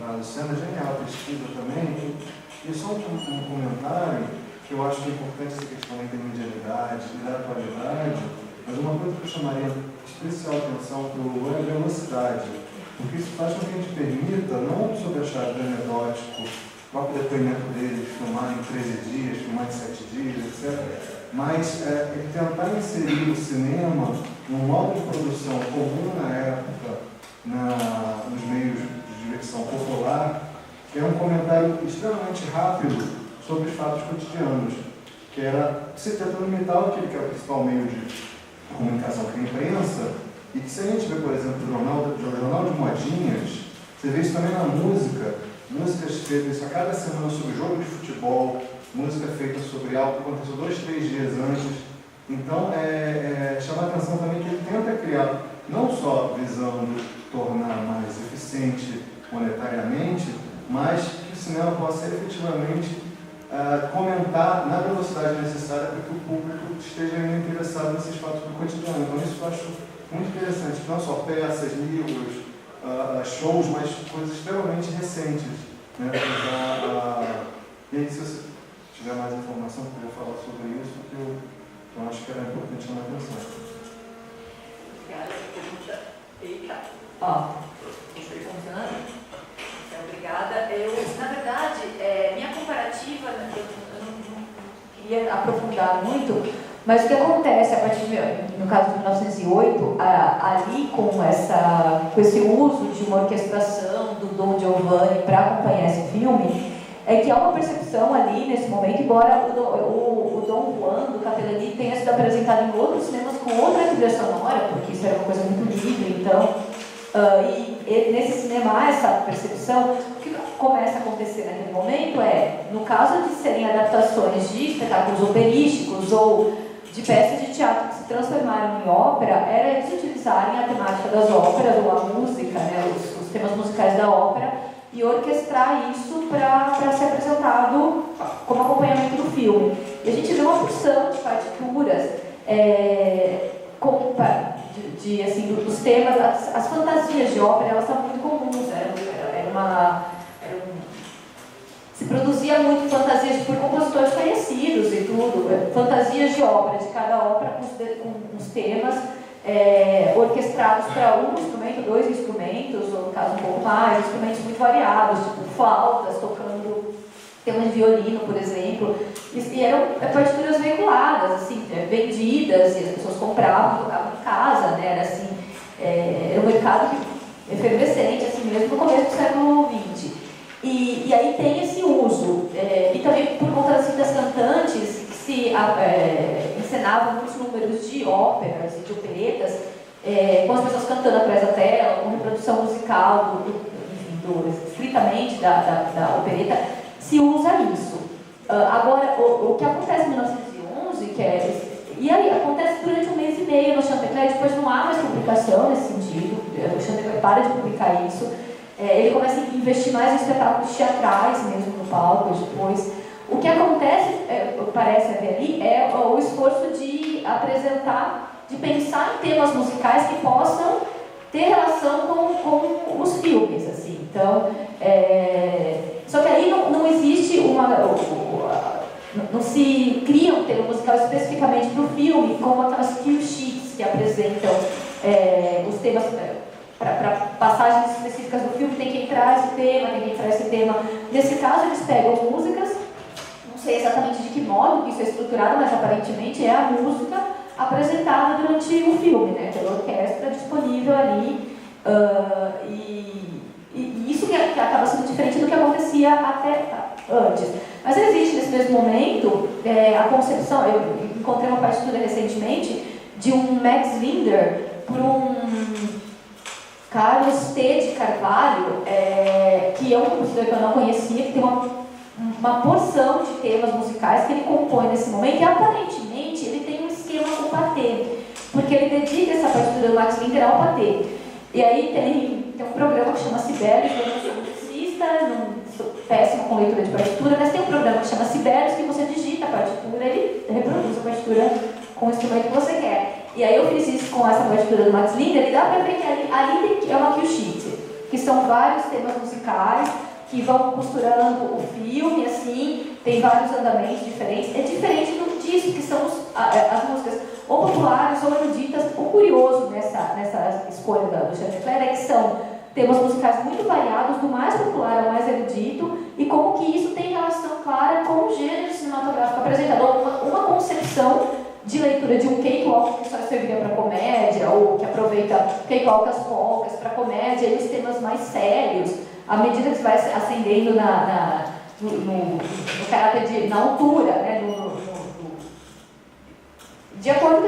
A Luciana, genial a pesquisa também. E só um comentário, que eu acho que é importante essa questão da intermedialidade e da atualidade, mas uma coisa que eu chamaria especial atenção para o é a velocidade, porque isso faz com que a gente permita, não sob a chave do anedótico, o próprio depoimento deles, filmar em 13 dias, filmar em 7 dias, etc., mas tentar inserir o cinema num modo de produção comum na época, nos meios de diversão popular, que é um comentário extremamente rápido sobre os fatos cotidianos, que era se tentando imitar aquele que é o principal meio de comunicação, que é a imprensa, e que se a gente vê, por exemplo, o jornal de modinhas, você vê isso também na música, músicas feitas a cada semana sobre jogo de futebol, música feita sobre algo que aconteceu 2, 3 dias antes. Então, chama a atenção também que ele tenta criar, não só visando tornar mais eficiente monetariamente, mas que o cinema possa efetivamente comentar na velocidade necessária para que o público esteja interessado nesses fatos do cotidiano. Então, isso eu acho muito interessante, não só peças, livros, shows, mas coisas extremamente recentes. Né? E aí, se você tiver mais informação, puder falar sobre isso, que eu acho que era importante chamar a atenção. Obrigada pela pergunta. Eita. Estou funcionando? Obrigada. Na verdade, minha comparativa, eu não queria aprofundar muito, mas o que acontece a partir no caso de 1908, ali com esse uso de uma orquestração do Don Giovanni para acompanhar esse filme, é que há uma percepção ali nesse momento, embora o Dom Juan do Capellani tenha sido apresentado em outros cinemas com outra trilha sonora, porque isso era uma coisa muito livre, então, e nesse cinema há essa percepção. O que começa a acontecer naquele momento no caso de serem adaptações de espetáculos operísticos ou de peças de teatro que se transformaram em ópera, era eles utilizarem a temática das óperas, ou a música, né, os temas musicais da ópera, e orquestrar isso para ser apresentado como acompanhamento do filme. E a gente vê uma porção de partituras dos temas, as fantasias de ópera, elas são muito comuns, se produzia muito fantasias por compositores conhecidos e tudo, fantasias de ópera, de cada ópera com os temas orquestrados para um instrumento, dois instrumentos, ou no caso um pouco mais, instrumentos muito variados, tipo flautas, tocando temas de violino, por exemplo, e eram partituras veiculadas, assim, vendidas, e as pessoas compravam, tocavam em casa, né? Era um mercado efervescente, assim mesmo, no começo do século XX. E aí tem esse uso, e também por conta das cantantes que se encenavam muitos números de óperas e de operetas, com as pessoas cantando atrás da tela, com reprodução musical, estritamente da opereta, se usa isso. Agora, o que acontece em 1911, e aí acontece durante um mês e meio no Chantecler, depois não há mais publicação nesse sentido, o Chantecler para de publicar isso. Ele começa a investir mais em espetáculos teatrais mesmo no palco depois. O que acontece, parece haver ali, é o esforço de apresentar, de pensar em temas musicais que possam ter relação com os filmes, assim. Então, só que aí não existe não se cria um tema musical especificamente para o filme, como aquelas cue sheets que apresentam os temas. Para passagens específicas do filme tem que entrar esse tema, tem que entrar esse tema. Nesse caso, eles pegam músicas, não sei exatamente de que modo isso é estruturado, mas aparentemente é a música apresentada durante o filme, né, pela orquestra disponível ali. E isso que acaba sendo diferente do que acontecia até antes. Mas existe nesse mesmo momento a concepção. Eu encontrei uma partitura recentemente de um Max Linder por um Carlos T. de Carvalho, que é um compositor que eu não conhecia, que tem uma porção de temas musicais que ele compõe nesse momento, e aparentemente ele tem um esquema com o patê, porque ele dedica essa partitura do Max Linder ao patê. E aí tem um programa que chama Sibelius, eu não sou musicista, sou péssima com leitura de partitura, mas tem um programa que chama Sibelius, que você digita a partitura, ele reproduz a partitura com o instrumento que você quer. E aí eu fiz isso com essa partitura do Max Linder, e dá para ver que ali é uma cue sheet, que são vários temas musicais que vão costurando o filme, assim, tem vários andamentos diferentes. É diferente disso, que são as músicas ou populares ou eruditas. O curioso nessa escolha do Chantecler é que são temas musicais muito variados, do mais popular ao mais erudito, e como que isso tem relação clara com o gênero cinematográfico apresentado, uma concepção de leitura de um cakewalk que só serviria para comédia, ou que aproveita cakewalk as polcas para comédia, e os temas mais sérios, à medida que você vai ascendendo no caráter na altura, né, de acordo com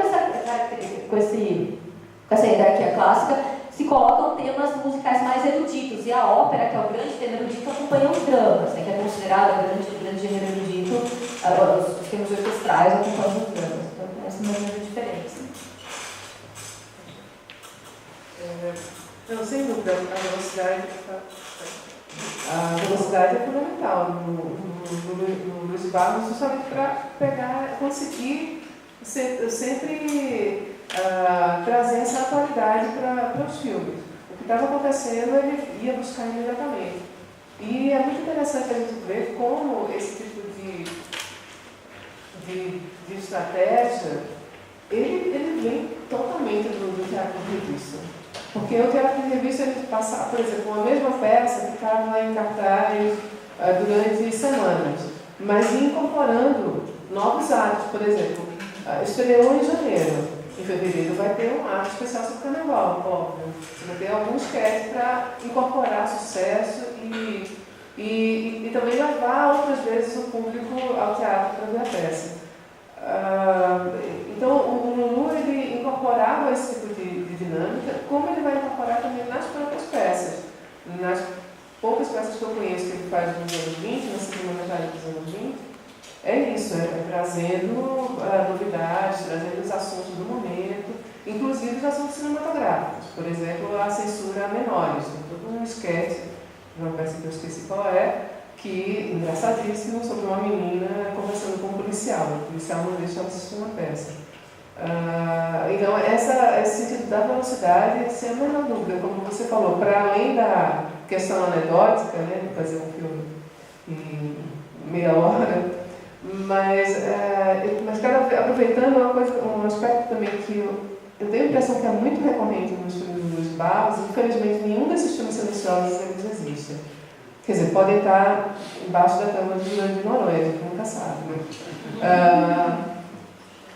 essa hierarquia clássica, se colocam temas musicais mais eruditos, e a ópera, que é o grande tema erudito, acompanha os dramas, né, que é considerado o grande gênero erudito, os temas orquestrais acompanham os dramas. Então, essa é uma diferença. Não, sem dúvida, a velocidade é fundamental no Luiz Barros, justamente para conseguir sempre trazer essa atualidade para os filmes. O que estava acontecendo, ele ia buscar imediatamente. E é muito interessante a gente ver como esse tipo de estratégia, ele vem totalmente do teatro de revista. Porque o teatro de revista, ele passa, por exemplo, uma mesma peça ficava em cartaz durante semanas, mas incorporando novos atos. Por exemplo, estreou em janeiro, em fevereiro vai ter um ato especial sobre carnaval, óbvio. Você vai ter alguns sketches para incorporar sucesso e também levar outras vezes o público ao teatro para ver a peça. Então, o Lulu, ele incorporava esse tipo de dinâmica, como ele vai incorporar também nas próprias peças. Nas poucas peças que eu conheço que ele faz nos anos 20, na segunda metade dos anos 20, é isso, trazendo novidades, trazendo os assuntos do momento, inclusive os assuntos cinematográficos. Por exemplo, a censura a menores. Tem todo um esquete, uma peça que eu esqueci qual é, que engraçadíssimo, sobre uma menina conversando com um policial. O policial não deixa ela assistir uma peça. Então, esse sentido da velocidade, sem a menor dúvida, como você falou, para além da questão anedótica, né, de fazer um filme em meia hora, mas aproveitando um aspecto também que eu tenho a impressão que é muito recorrente nos filmes do Luiz Barros, infelizmente nenhum desses filmes silenciosos eles existem. Quer dizer, podem estar embaixo da cama de Juliano de Noronha, a gente nunca sabe, né?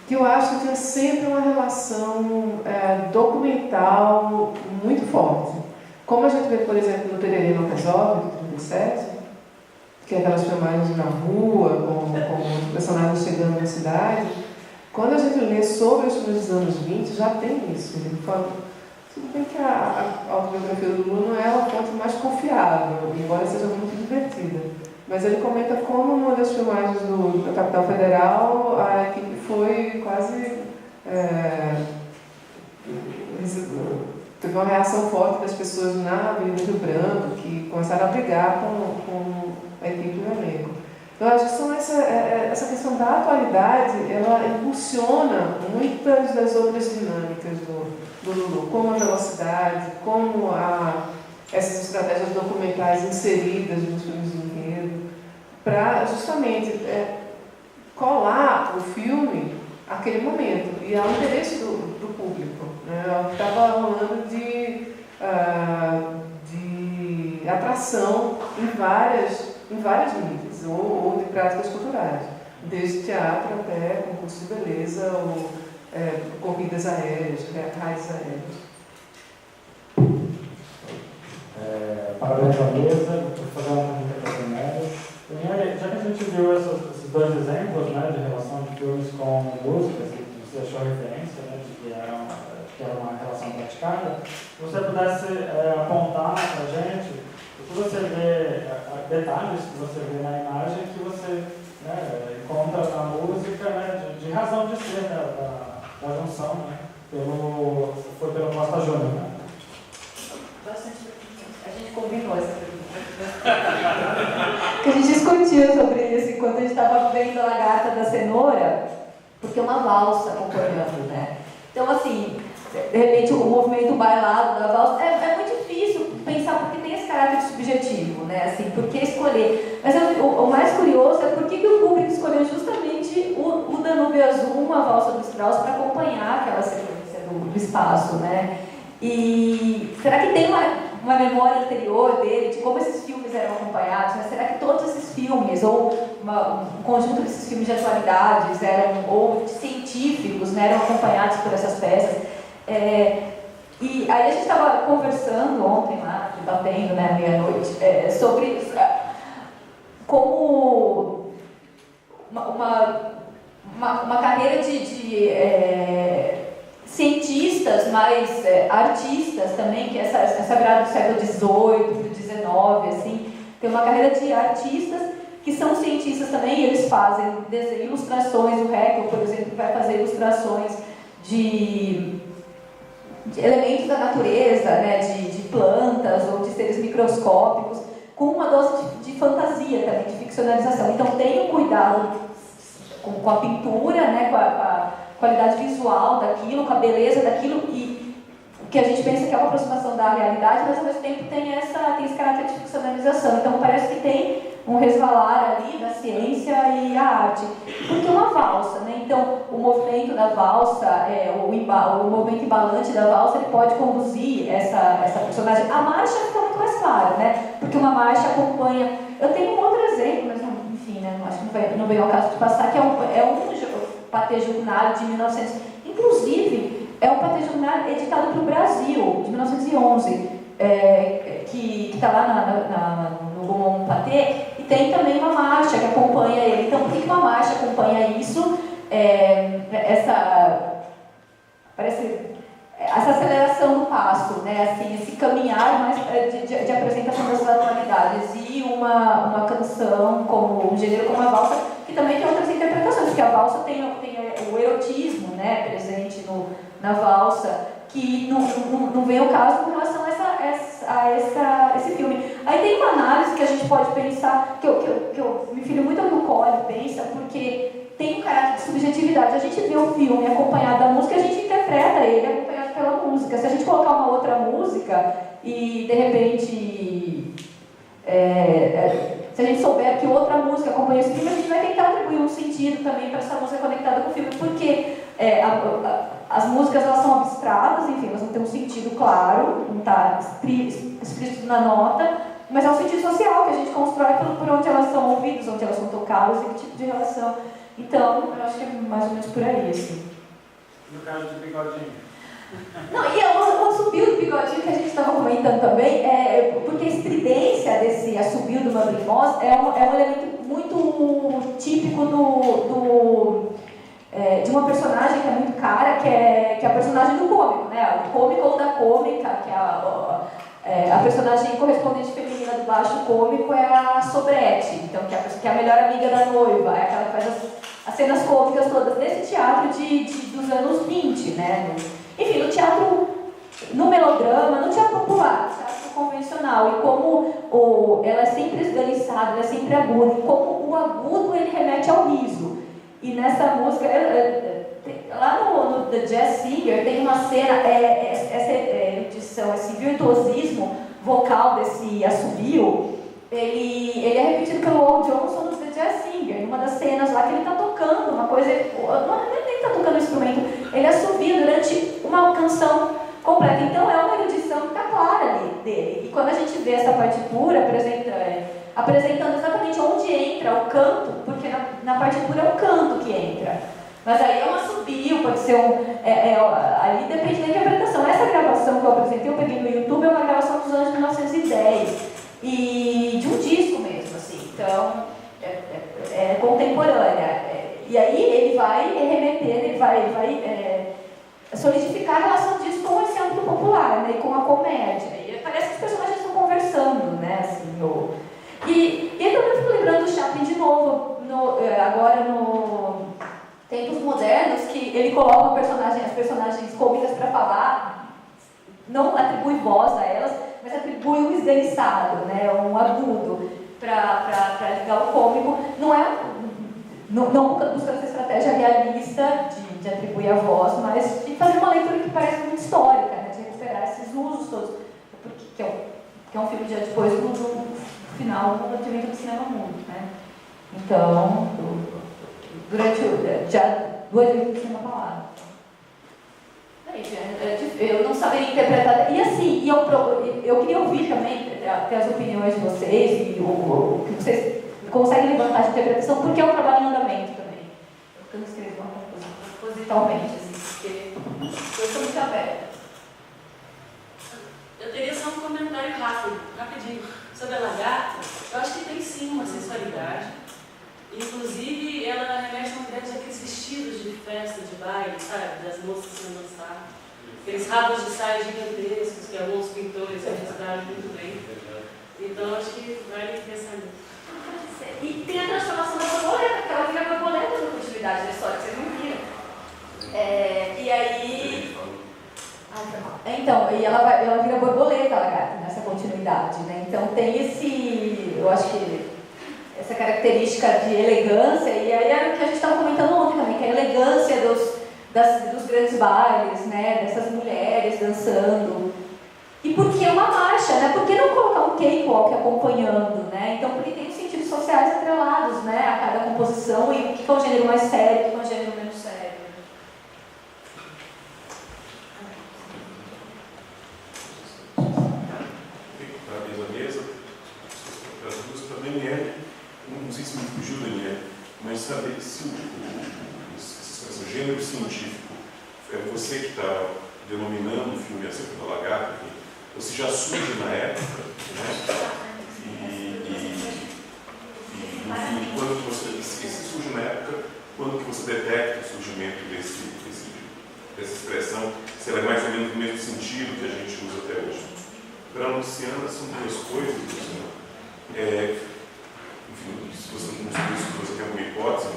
Que eu acho que tinha sempre uma relação documental muito forte. Como a gente vê, por exemplo, no Tererê Não Resolve, de 37, que é aquelas filmagens na rua, com os personagens chegando na cidade, quando a gente lê sobre os filmes dos anos 20, já tem isso. Ele fala, tudo bem que a autobiografia do Lulu não é a fonte mais confiável, embora seja muito divertida. Mas ele comenta como numa das filmagens da Capital Federal, a equipe foi quase... teve uma reação forte das pessoas na Avenida Rio Branco, que começaram a brigar com a equipe do elenco. Então, eu acho que são essa questão da atualidade, ela impulsiona muitas das outras dinâmicas do Lulu, como a velocidade, como essas estratégias documentais inseridas nos filmes de enredo, para justamente colar o filme àquele momento, e ao interesse do público. Né? É o que estava rolando de atração em várias mídias, ou de práticas culturais, desde teatro até concurso de beleza, ou corridas aéreas, raios aéreos. Parabéns à mesa, por fazer uma pergunta para a Daniela. Já que a gente viu esses dois exemplos, né, de relação de filmes com músicas, que você achou referência, né, de que era uma relação praticada, se você pudesse apontar para a gente o que você vê, detalhes que você vê na imagem que você encontra na música, né, de razão de ser, né, da junção, né, foi pelo Costa Júnior, né? A gente combinou essa pergunta. Que a gente discutiu sobre isso enquanto a gente estava vendo a Lagarta da Cenoura, porque é uma valsa acompanhando, né? Então, assim, de repente o movimento bailado da valsa é muito difícil pensar, porque tem esse caráter subjetivo, né? Assim, por que escolher? Mas o mais curioso é por que o Kubrick escolheu justamente o Danúbio Azul, uma valsa do Strauss, para acompanhar aquela sequência do espaço, né? E será que tem uma memória anterior dele, de como esses filmes eram acompanhados? Né? Será que todos esses filmes, ou um conjunto desses filmes de atualidades, ou de científicos, né, eram acompanhados por essas peças? E aí a gente estava conversando ontem lá, debatendo, né, meia-noite, sobre como uma carreira de cientistas, mas artistas também, que essa virada do século XVIII, do XIX, assim, tem uma carreira de artistas que são cientistas também, e eles fazem ilustrações. O Haeckel, por exemplo, vai fazer ilustrações de elementos da natureza, né, de plantas ou de seres microscópicos, com uma dose de fantasia também, de ficcionalização. Então tem um cuidado com a pintura, né, com a qualidade visual daquilo, com a beleza daquilo, e que a gente pensa que é uma aproximação da realidade, mas ao mesmo tempo tem esse caráter de ficcionalização. Então parece que tem um resvalar ali da ciência e a arte. Porque uma valsa, né? Então, o movimento da valsa, o movimento embalante da valsa, ele pode conduzir essa personagem. A marcha fica muito mais clara, né? Porque uma marcha acompanha... Eu tenho um outro exemplo, mas não, enfim, né? Acho que não veio ao caso de passar, que é um Pathé Journal de 1900. Inclusive, é um Pathé Journal editado para o Brasil, de 1911, que está lá no Gaumont Pathé, e tem também uma marcha que acompanha ele. Então, por que uma marcha acompanha isso? Essa aceleração do passo, né? Assim, esse caminhar mais de apresentação das atualidades, e uma canção como um gênero como a valsa, que também tem outras interpretações, porque a valsa tem o erotismo, né, presente na valsa, que não vem ao caso com relação a esse filme. Aí tem uma análise que a gente pode pensar, que eu me filho muito no Cole pensa, porque tem um caráter de subjetividade. A gente vê o filme acompanhado da música, a gente interpreta ele acompanhado pela música. Se a gente colocar uma outra música e, de repente, se a gente souber que outra música acompanha esse filme, a gente vai tentar atribuir um sentido também para essa música conectada com o filme, porque as músicas, elas são abstratas, enfim, elas não têm um sentido claro, não está explícito na nota, mas é um sentido social que a gente constrói por onde elas são ouvidas, onde elas são tocadas e que tipo de relação. Então, eu acho que é mais ou menos por aí, assim. No caso do Bigodinho. Não, e o assobio do Bigodinho que a gente estava comentando também, porque a estridência desse assobio do Madrid Moss é um elemento muito típico de uma personagem que é muito cara, que é a personagem do cômico, né? O cômico ou da cômica, que é a personagem correspondente feminina do baixo cômico é a Sobrete, então, que é a melhor amiga da noiva, é aquela que faz as cenas cômicas todas nesse teatro dos anos 20, né? Enfim, no teatro, no melodrama, no teatro popular, no teatro convencional, e como ela é sempre esganiçada, ela é sempre aguda, e como o agudo ele remete ao riso. E nessa música, lá no The Jazz Singer, tem uma cena, essa erudição, esse virtuosismo vocal desse assobio, ele é repetido pelo Al Johnson no The Jazz Singer, numa das cenas lá que ele está tocando uma coisa, não nem está tocando um instrumento, ele assobia durante uma canção completa. Então é uma erudição que está clara ali dele. E quando a gente vê essa partitura apresentando exatamente onde entra o canto, porque na partitura é o canto que entra. Mas aí é um assobio, pode ser aí depende da interpretação. Essa gravação que eu apresentei, eu peguei no YouTube, é uma gravação dos anos 1910, e de um disco mesmo, assim. Então, é contemporânea. E aí ele vai remeter, ele vai solidificar a relação disso com esse âmbito popular, né, e com a comédia. E parece que os personagens estão conversando, né, assim, E eu também fico lembrando do Chaplin de novo, agora no Tempos Modernos, que ele coloca as personagens cômicas para falar, não atribui voz a elas, mas atribui um esganiçado, né, um agudo, para ligar o cômico. Não buscando essa estratégia realista de atribuir a voz, mas de fazer uma leitura que parece muito histórica, né, de recuperar esses usos todos, que é um filme já depois do final do advento do cinema mudo, né? Então, durante do advento do cinema falado. Eu não saberia interpretar. E assim, eu queria ouvir também até as opiniões de vocês e o que vocês conseguem levantar de interpretação, porque é um trabalho em andamento também. Eu escrevo uma coisa propositalmente, assim, porque eu sou muito aberta. Eu teria só um comentário rapidinho, sobre a lagarta. Eu acho que tem sim uma sensualidade. Inclusive, ela remete a uma ideia daqueles vestidos de festa, de baile, sabe? Das moças sendo dançar. Aqueles rabos de saia gigantescos que alguns pintores registraram muito bem. Então, acho que vale pensar nisso. E tem a transformação da borboleta, porque ela vira borboleta na continuidade da história, vocês não viram. E aí... Então, e ela vira borboleta, a lagarta, nessa continuidade, né? Então tem eu acho que essa característica de elegância, e aí era o que a gente estava comentando ontem também, que é a elegância dos grandes bailes, né? Dessas mulheres dançando. E por que uma marcha, né? Por que não colocar um cakewalk acompanhando, né? Então, porque tem os sentidos sociais atrelados, né, a cada composição, e o que é um gênero mais sério, o que é um gênero menos sério. Parabéns à mesa. As duas para Daniel, não sei se me fugiu, Daniel, mas saber se o gênero científico é você que está denominando o filme assim, da Lagarta, você já surge na época, né? Enfim, quando você surge na época, quando que você detecta o surgimento dessa expressão, se ela é mais ou menos no mesmo sentido que a gente usa até hoje. Para a Luciana, são duas coisas, Luciana. Enfim, se você não se você tem alguma hipótese,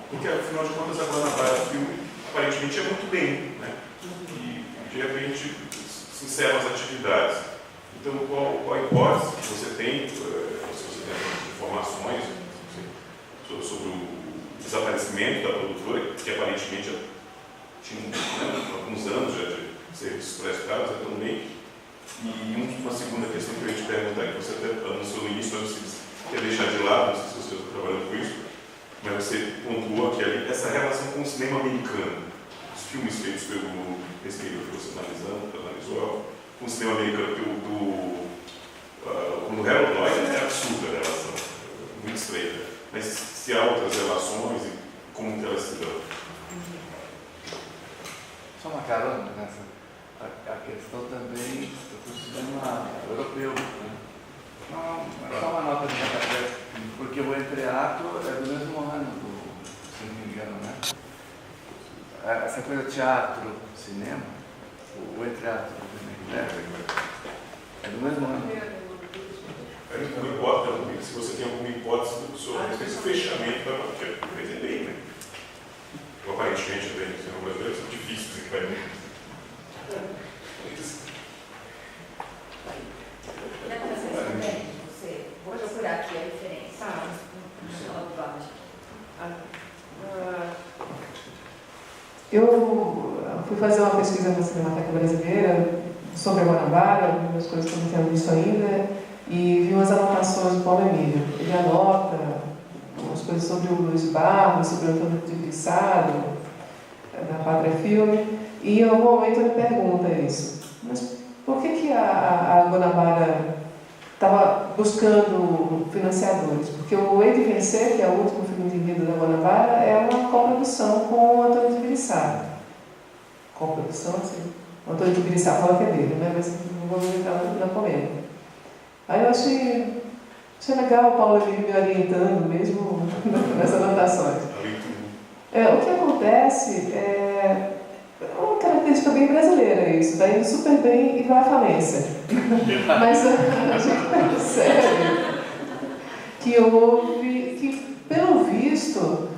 porque afinal de contas a Guanabara filme aparentemente é muito bem, né? E de repente se encerram as atividades. Então, qual a hipótese que você tem, se você tem informações sobre o desaparecimento da produtora, que aparentemente já tinha alguns anos já de serviços prestados também. E uma segunda questão que eu ia te perguntar, que você até anunciou no início, mas você quer deixar de lado, não sei se você está trabalhando com isso, mas você pontuou que ali essa relação com o cinema americano, os filmes feitos pelo pesquisador que você analisou, com o cinema americano, como o Harold Lloyd, é absurda a relação, muito estreita, mas se há outras relações e como que elas se dão? Só uma carona nessa. A questão também do cinema europeu. Né? Não, só uma nota de café, porque o entreato é do mesmo ano, se não me engano, né? Essa coisa teatro, cinema, o entreato é do mesmo ano. Não importa se você tem alguma hipótese sobre esse fechamento para entender, né? Ou aparentemente também, no cinema brasileiro, é difícil de entender. Vou procurar aqui a referência. Eu fui fazer uma pesquisa na Cinemateca Brasileira sobre a Guanabara, algumas coisas que eu não tinha visto ainda, e vi umas anotações do Paulo Emílio. Ele anota umas coisas sobre o Luiz Barros, sobre o Antônio de Pissado, na Pátria Filme, e em algum momento ele pergunta isso. Mas por que a Guanabara estava buscando financiadores? Porque o Hei de Vencer, que é o último filme de vida da Guanabara, é uma coprodução com o Antônio de Pissado. Coprodução, assim. O Antônio de Pissado fala que é dele, né? Mas não vamos entrar na polêmica. Aí eu achei legal o Paulo Emílio me orientando mesmo nessas anotações. O que acontece é uma característica bem brasileira isso, daí super bem e vai à falência. Mas a gente percebe que pelo visto,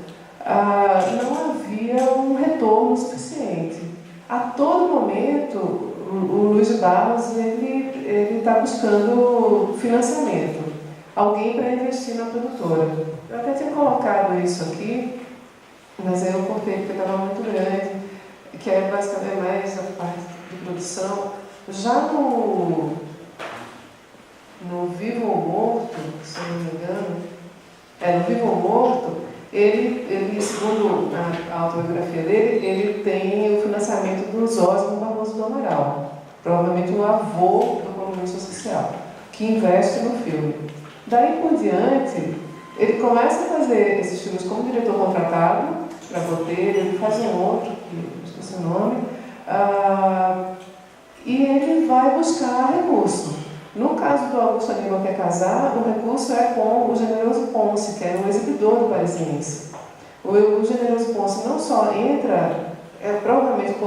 não havia um retorno suficiente. A todo momento, o Luiz Barros ele está buscando financiamento, alguém para investir na produtora. Eu até tinha colocado isso aqui, mas aí eu cortei porque estava muito grande, que é basicamente mais a parte de produção. Já no Vivo ou Morto, se não me engano, no Vivo ou Morto, ele, segundo a autobiografia dele, ele tem o financiamento do Zósimo Barroso do Amaral, provavelmente o avô do comunista social, que investe no filme. Daí por diante, ele começa a fazer esses filmes como diretor contratado para Botelho, ele faz um outro, que não esqueci o nome, e ele vai buscar recurso. No caso do Augusto Aníbal Quer Casar, o recurso é com o Generoso Ponce, que é o exibidor do Parisiense. O Generoso Ponce não só entra, provavelmente o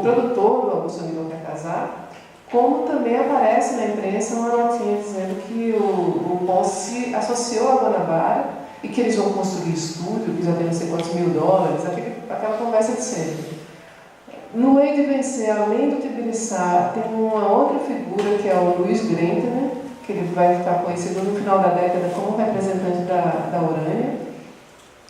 produtor do Augusto Aníbal Quer Casar, como também aparece na imprensa uma notinha dizendo que o Ponce se associou a Guanabara e que eles vão construir estúdio, que já tem não sei quantos $1.000, aquela conversa de sempre. No Hei de Vencer, além do Tibiriçá, tem uma outra figura que é o Luiz Grentner, que ele vai ficar conhecido no final da década como representante da Urânia.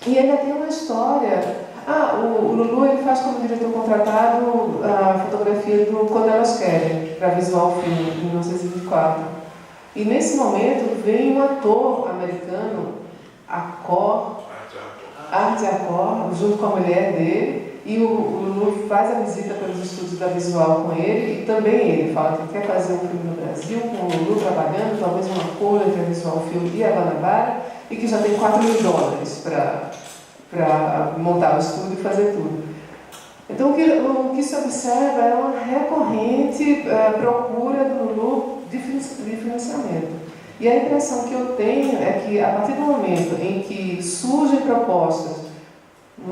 E ainda tem uma história... o Lulu ele faz como diretor contratado a fotografia do Quando Elas Querem, para Visual Filme, em 1924. E nesse momento vem um ator americano, Art Acor, junto com a mulher dele, e o Lulu faz a visita pelos estúdios da Visual com ele, e também ele fala que quer fazer um filme no Brasil, com o Lulu trabalhando, talvez um acordo entre a Visual Film e a Guanabara, e que já tem $4 mil para montar o estúdio e fazer tudo. Então, o que se observa é uma recorrente procura do Lulu de financiamento. E a impressão que eu tenho é que, a partir do momento em que surgem propostas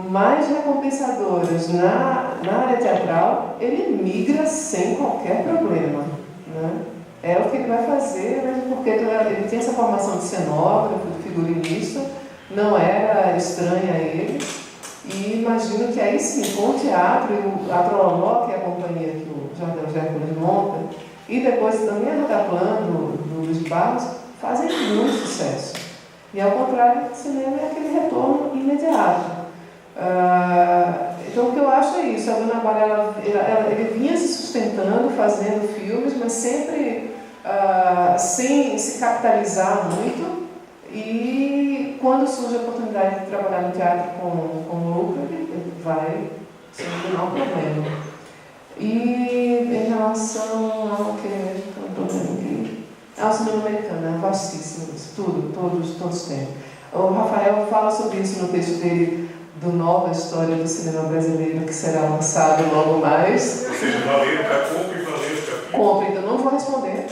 mais recompensadoras na área teatral, ele migra sem qualquer problema, né? É o que ele vai fazer, mesmo porque ele tem essa formação de cenógrafo, de figurinista, não era estranha a ele, e imagino que aí sim, com o teatro e a Trololó, que é a companhia que o Jardel Hércules monta, e depois também a Rataplan, do Luiz Barros, fazem muito sucesso. E ao contrário, o cinema é aquele retorno imediato. Então o que eu acho é isso, a Guanabara ele vinha se sustentando, fazendo filmes, mas sempre sem se capitalizar muito, e quando surge a oportunidade de trabalhar no teatro com lucro, ele vai sem nenhum problema. E em relação ao que estou vendo aqui, ao cinema americano, é vastíssimo isso, todos têm. O Rafael fala sobre isso no texto dele, do Nova História do Cinema Brasileiro, que será lançado logo mais. Ou seja, compre e valeu o capítulo. Compre, então não vou responder.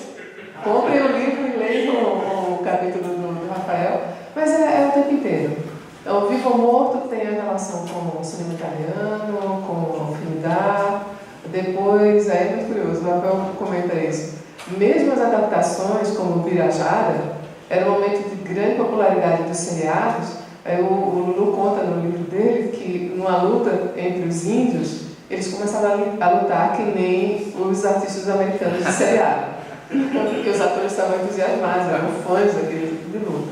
Comprem o livro e leiam o capítulo do Rafael, mas é o tempo inteiro. Então, Vivo ou Morto tem a relação com o cinema italiano, com o filme d'art. Depois, aí é muito curioso, o Rafael comenta isso. Mesmo as adaptações, como Pirajara, era um momento de grande popularidade dos seriados. O Lulu conta no livro dele que, numa luta entre os índios, eles começaram a lutar que nem os artistas americanos de seriado. Porque os atores estavam entusiasmados, eram fãs daquele tipo de luta.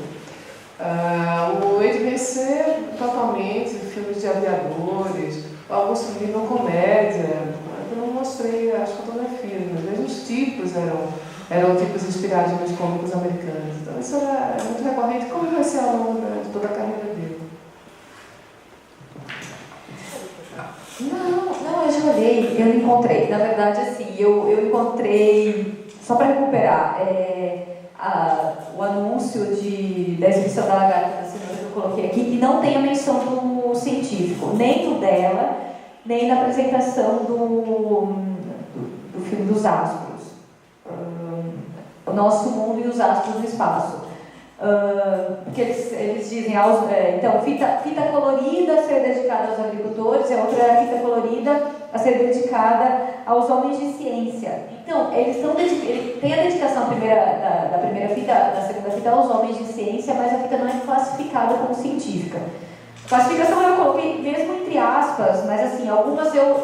O Ed vencer totalmente filmes de aviadores, o Augusto Lima comédia. Eu não mostrei as fotografias, mas mesmo os tipos eram tipos inspirados nos cômicos americanos. Então isso era muito recorrente, como vai ser ao longo de toda a carreira dele. Não, eu já olhei, eu encontrei. Na verdade, assim, eu encontrei, só para recuperar, o anúncio da exibição da Lagarta da Cenoura que eu coloquei aqui, e não tem a menção do científico, nem do dela, nem na apresentação do filme dos astros. O Nosso Mundo e os Astros do Espaço. Porque eles dizem, então, fita colorida a ser dedicada aos agricultores, e a outra era fita colorida a ser dedicada aos homens de ciência. Então, ele tem a dedicação da primeira fita, da segunda fita aos homens de ciência, mas a fita não é classificada como científica. Classificação eu coloquei mesmo entre aspas, mas assim, algumas eu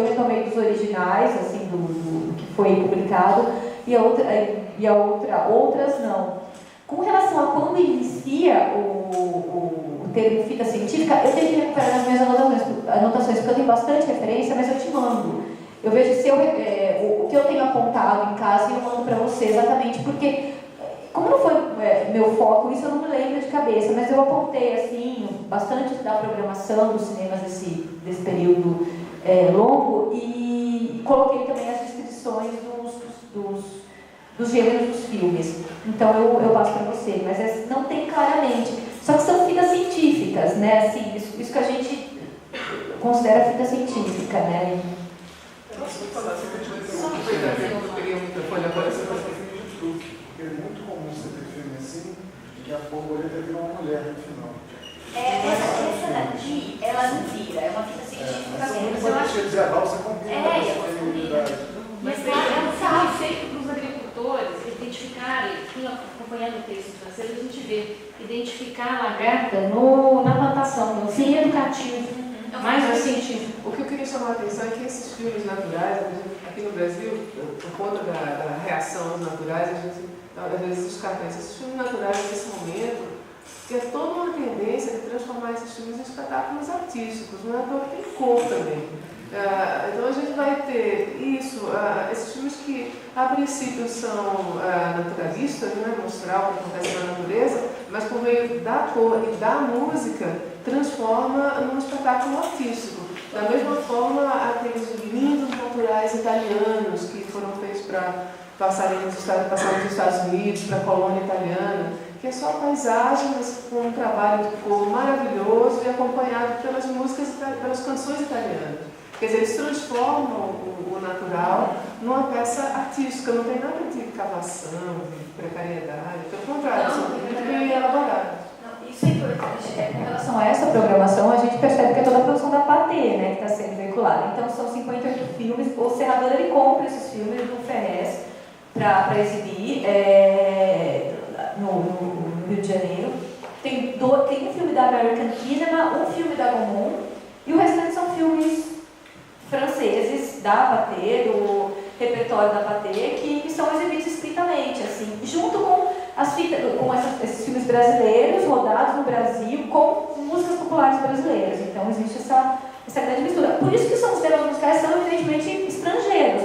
retomei dos originais, assim, do que foi publicado, e outras não. Com relação a quando inicia o termo fita científica, eu tenho que recuperar nas minhas anotações, porque eu tenho bastante referência, mas eu te mando. Eu vejo o que eu tenho apontado em casa e eu mando para você, exatamente porque, como não foi meu foco, isso eu não me lembro de cabeça, mas eu apontei assim, bastante da programação dos cinemas desse período longo, e coloquei também as descrições dos gêneros dos filmes. Então eu passo para você, mas não tem claramente. Só que são fitas científicas, né? Assim, isso que a gente considera fita científica, né? Eu peguei o microfone agora, você vai fazer um truque. Porque é muito comum você ter filme assim, que a borboleta vira uma mulher no final. Essa daqui, ela não vira, é uma fita científica mesmo. Você pode dizer a valsa combina com essa feminilidade. Mas é um filme feito para os agricultores identificarem, acompanhando o texto francês, a gente vê, identificar a lagarta na plantação, no fim educativo, mais do científico. O que eu queria chamar a atenção é que esses filmes naturais, aqui no Brasil, por conta da reação aos naturais, a gente, às vezes, os caras pensam, esses filmes naturais nesse momento, tem toda uma tendência de transformar esses filmes em espetáculos artísticos, não é à toa que tem cor também. Então a gente vai ter isso, esses filmes que a princípio são naturalistas, né, mostrar o que acontece na natureza, mas por meio da cor e da música transforma num espetáculo artístico. Da mesma forma, aqueles lindos naturais italianos que foram feitos para passar nos Estados Unidos, para a colônia italiana, que é só paisagem, mas com um trabalho de cor maravilhoso e acompanhado pelas músicas, pelas canções italianas. Quer dizer, eles transformam o natural numa peça artística, não tem nada de cavação, de precariedade, pelo contrário, são muito bem elaborados. Isso é importante. Com relação a essa programação, a gente percebe que é toda a produção da Pathé, né, que está sendo veiculada. Então, são 58 filmes. O senador ele compra esses filmes do Ferrez para exibir no Rio de Janeiro. Tem um filme da American Cinema, um filme da Gaumont, e o restante são filmes franceses da Pathé, do repertório da Pathé, que são exibidos estritamente, assim, junto com as fitas, com esses filmes brasileiros rodados no Brasil com músicas populares brasileiras. Então existe essa grande mistura. Por isso que os temas musicais são evidentemente estrangeiros.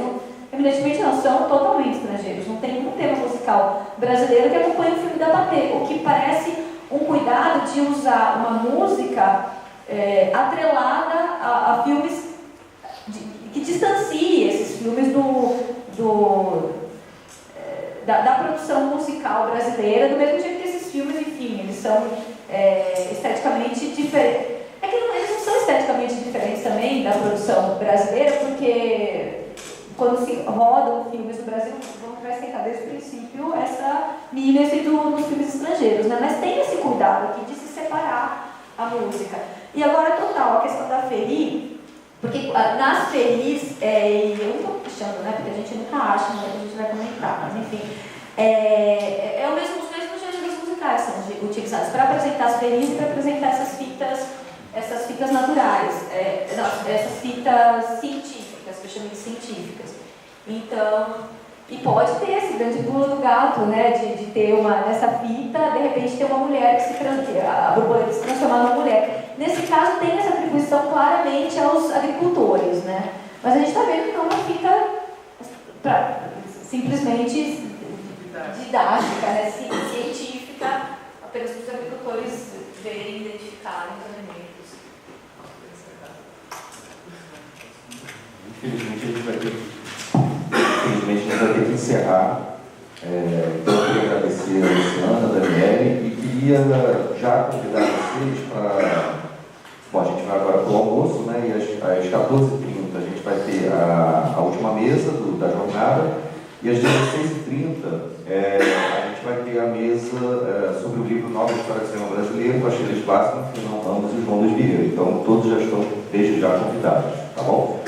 Evidentemente não, são totalmente estrangeiros. Não tem nenhum tema musical brasileiro que acompanhe o filme da Pathé, o que parece um cuidado de usar uma música atrelada a filmes que distancie esses filmes da produção musical brasileira, do mesmo jeito que esses filmes, enfim, eles são esteticamente diferentes. É que eles não são esteticamente diferentes também da produção brasileira, porque quando se rodam filmes do Brasil, vai tentar desde o princípio essa mímese dos filmes estrangeiros, né? Mas tem esse cuidado aqui de se separar a música. E agora, total, a questão da Ferri, porque nas Ferris, eu não estou puxando, né, porque a gente nunca acha, né, a gente vai comentar, mas enfim, os mesmos gêneros musicais são utilizados para apresentar as Ferris e para apresentar essas fitas naturais, essas fitas científicas, que eu chamo de científicas. Então, e pode ter esse grande pulo do gato, né, de ter nessa fita, de repente ter uma mulher a borboleta se transformar numa mulher. Nesse caso, tem essa atribuição claramente aos agricultores, né? Mas a gente está vendo que não é uma fita simplesmente didática, né? Científica, apenas para os agricultores verem, identificarem os elementos. Infelizmente, a gente vai ter que encerrar. Então, eu queria agradecer a Luciana, a Daniele, e queria já convidar vocês para... Bom, a gente vai agora para o almoço, né? E às 14h30 a gente vai ter a última mesa da jornada, e às 16h30 a gente vai ter a mesa sobre o livro Nova História do Cinema Brasileiro, com a Sheila Spassman, Fernão Ramos e João Luiz Vieira. Então, todos já estão desde já convidados, tá bom?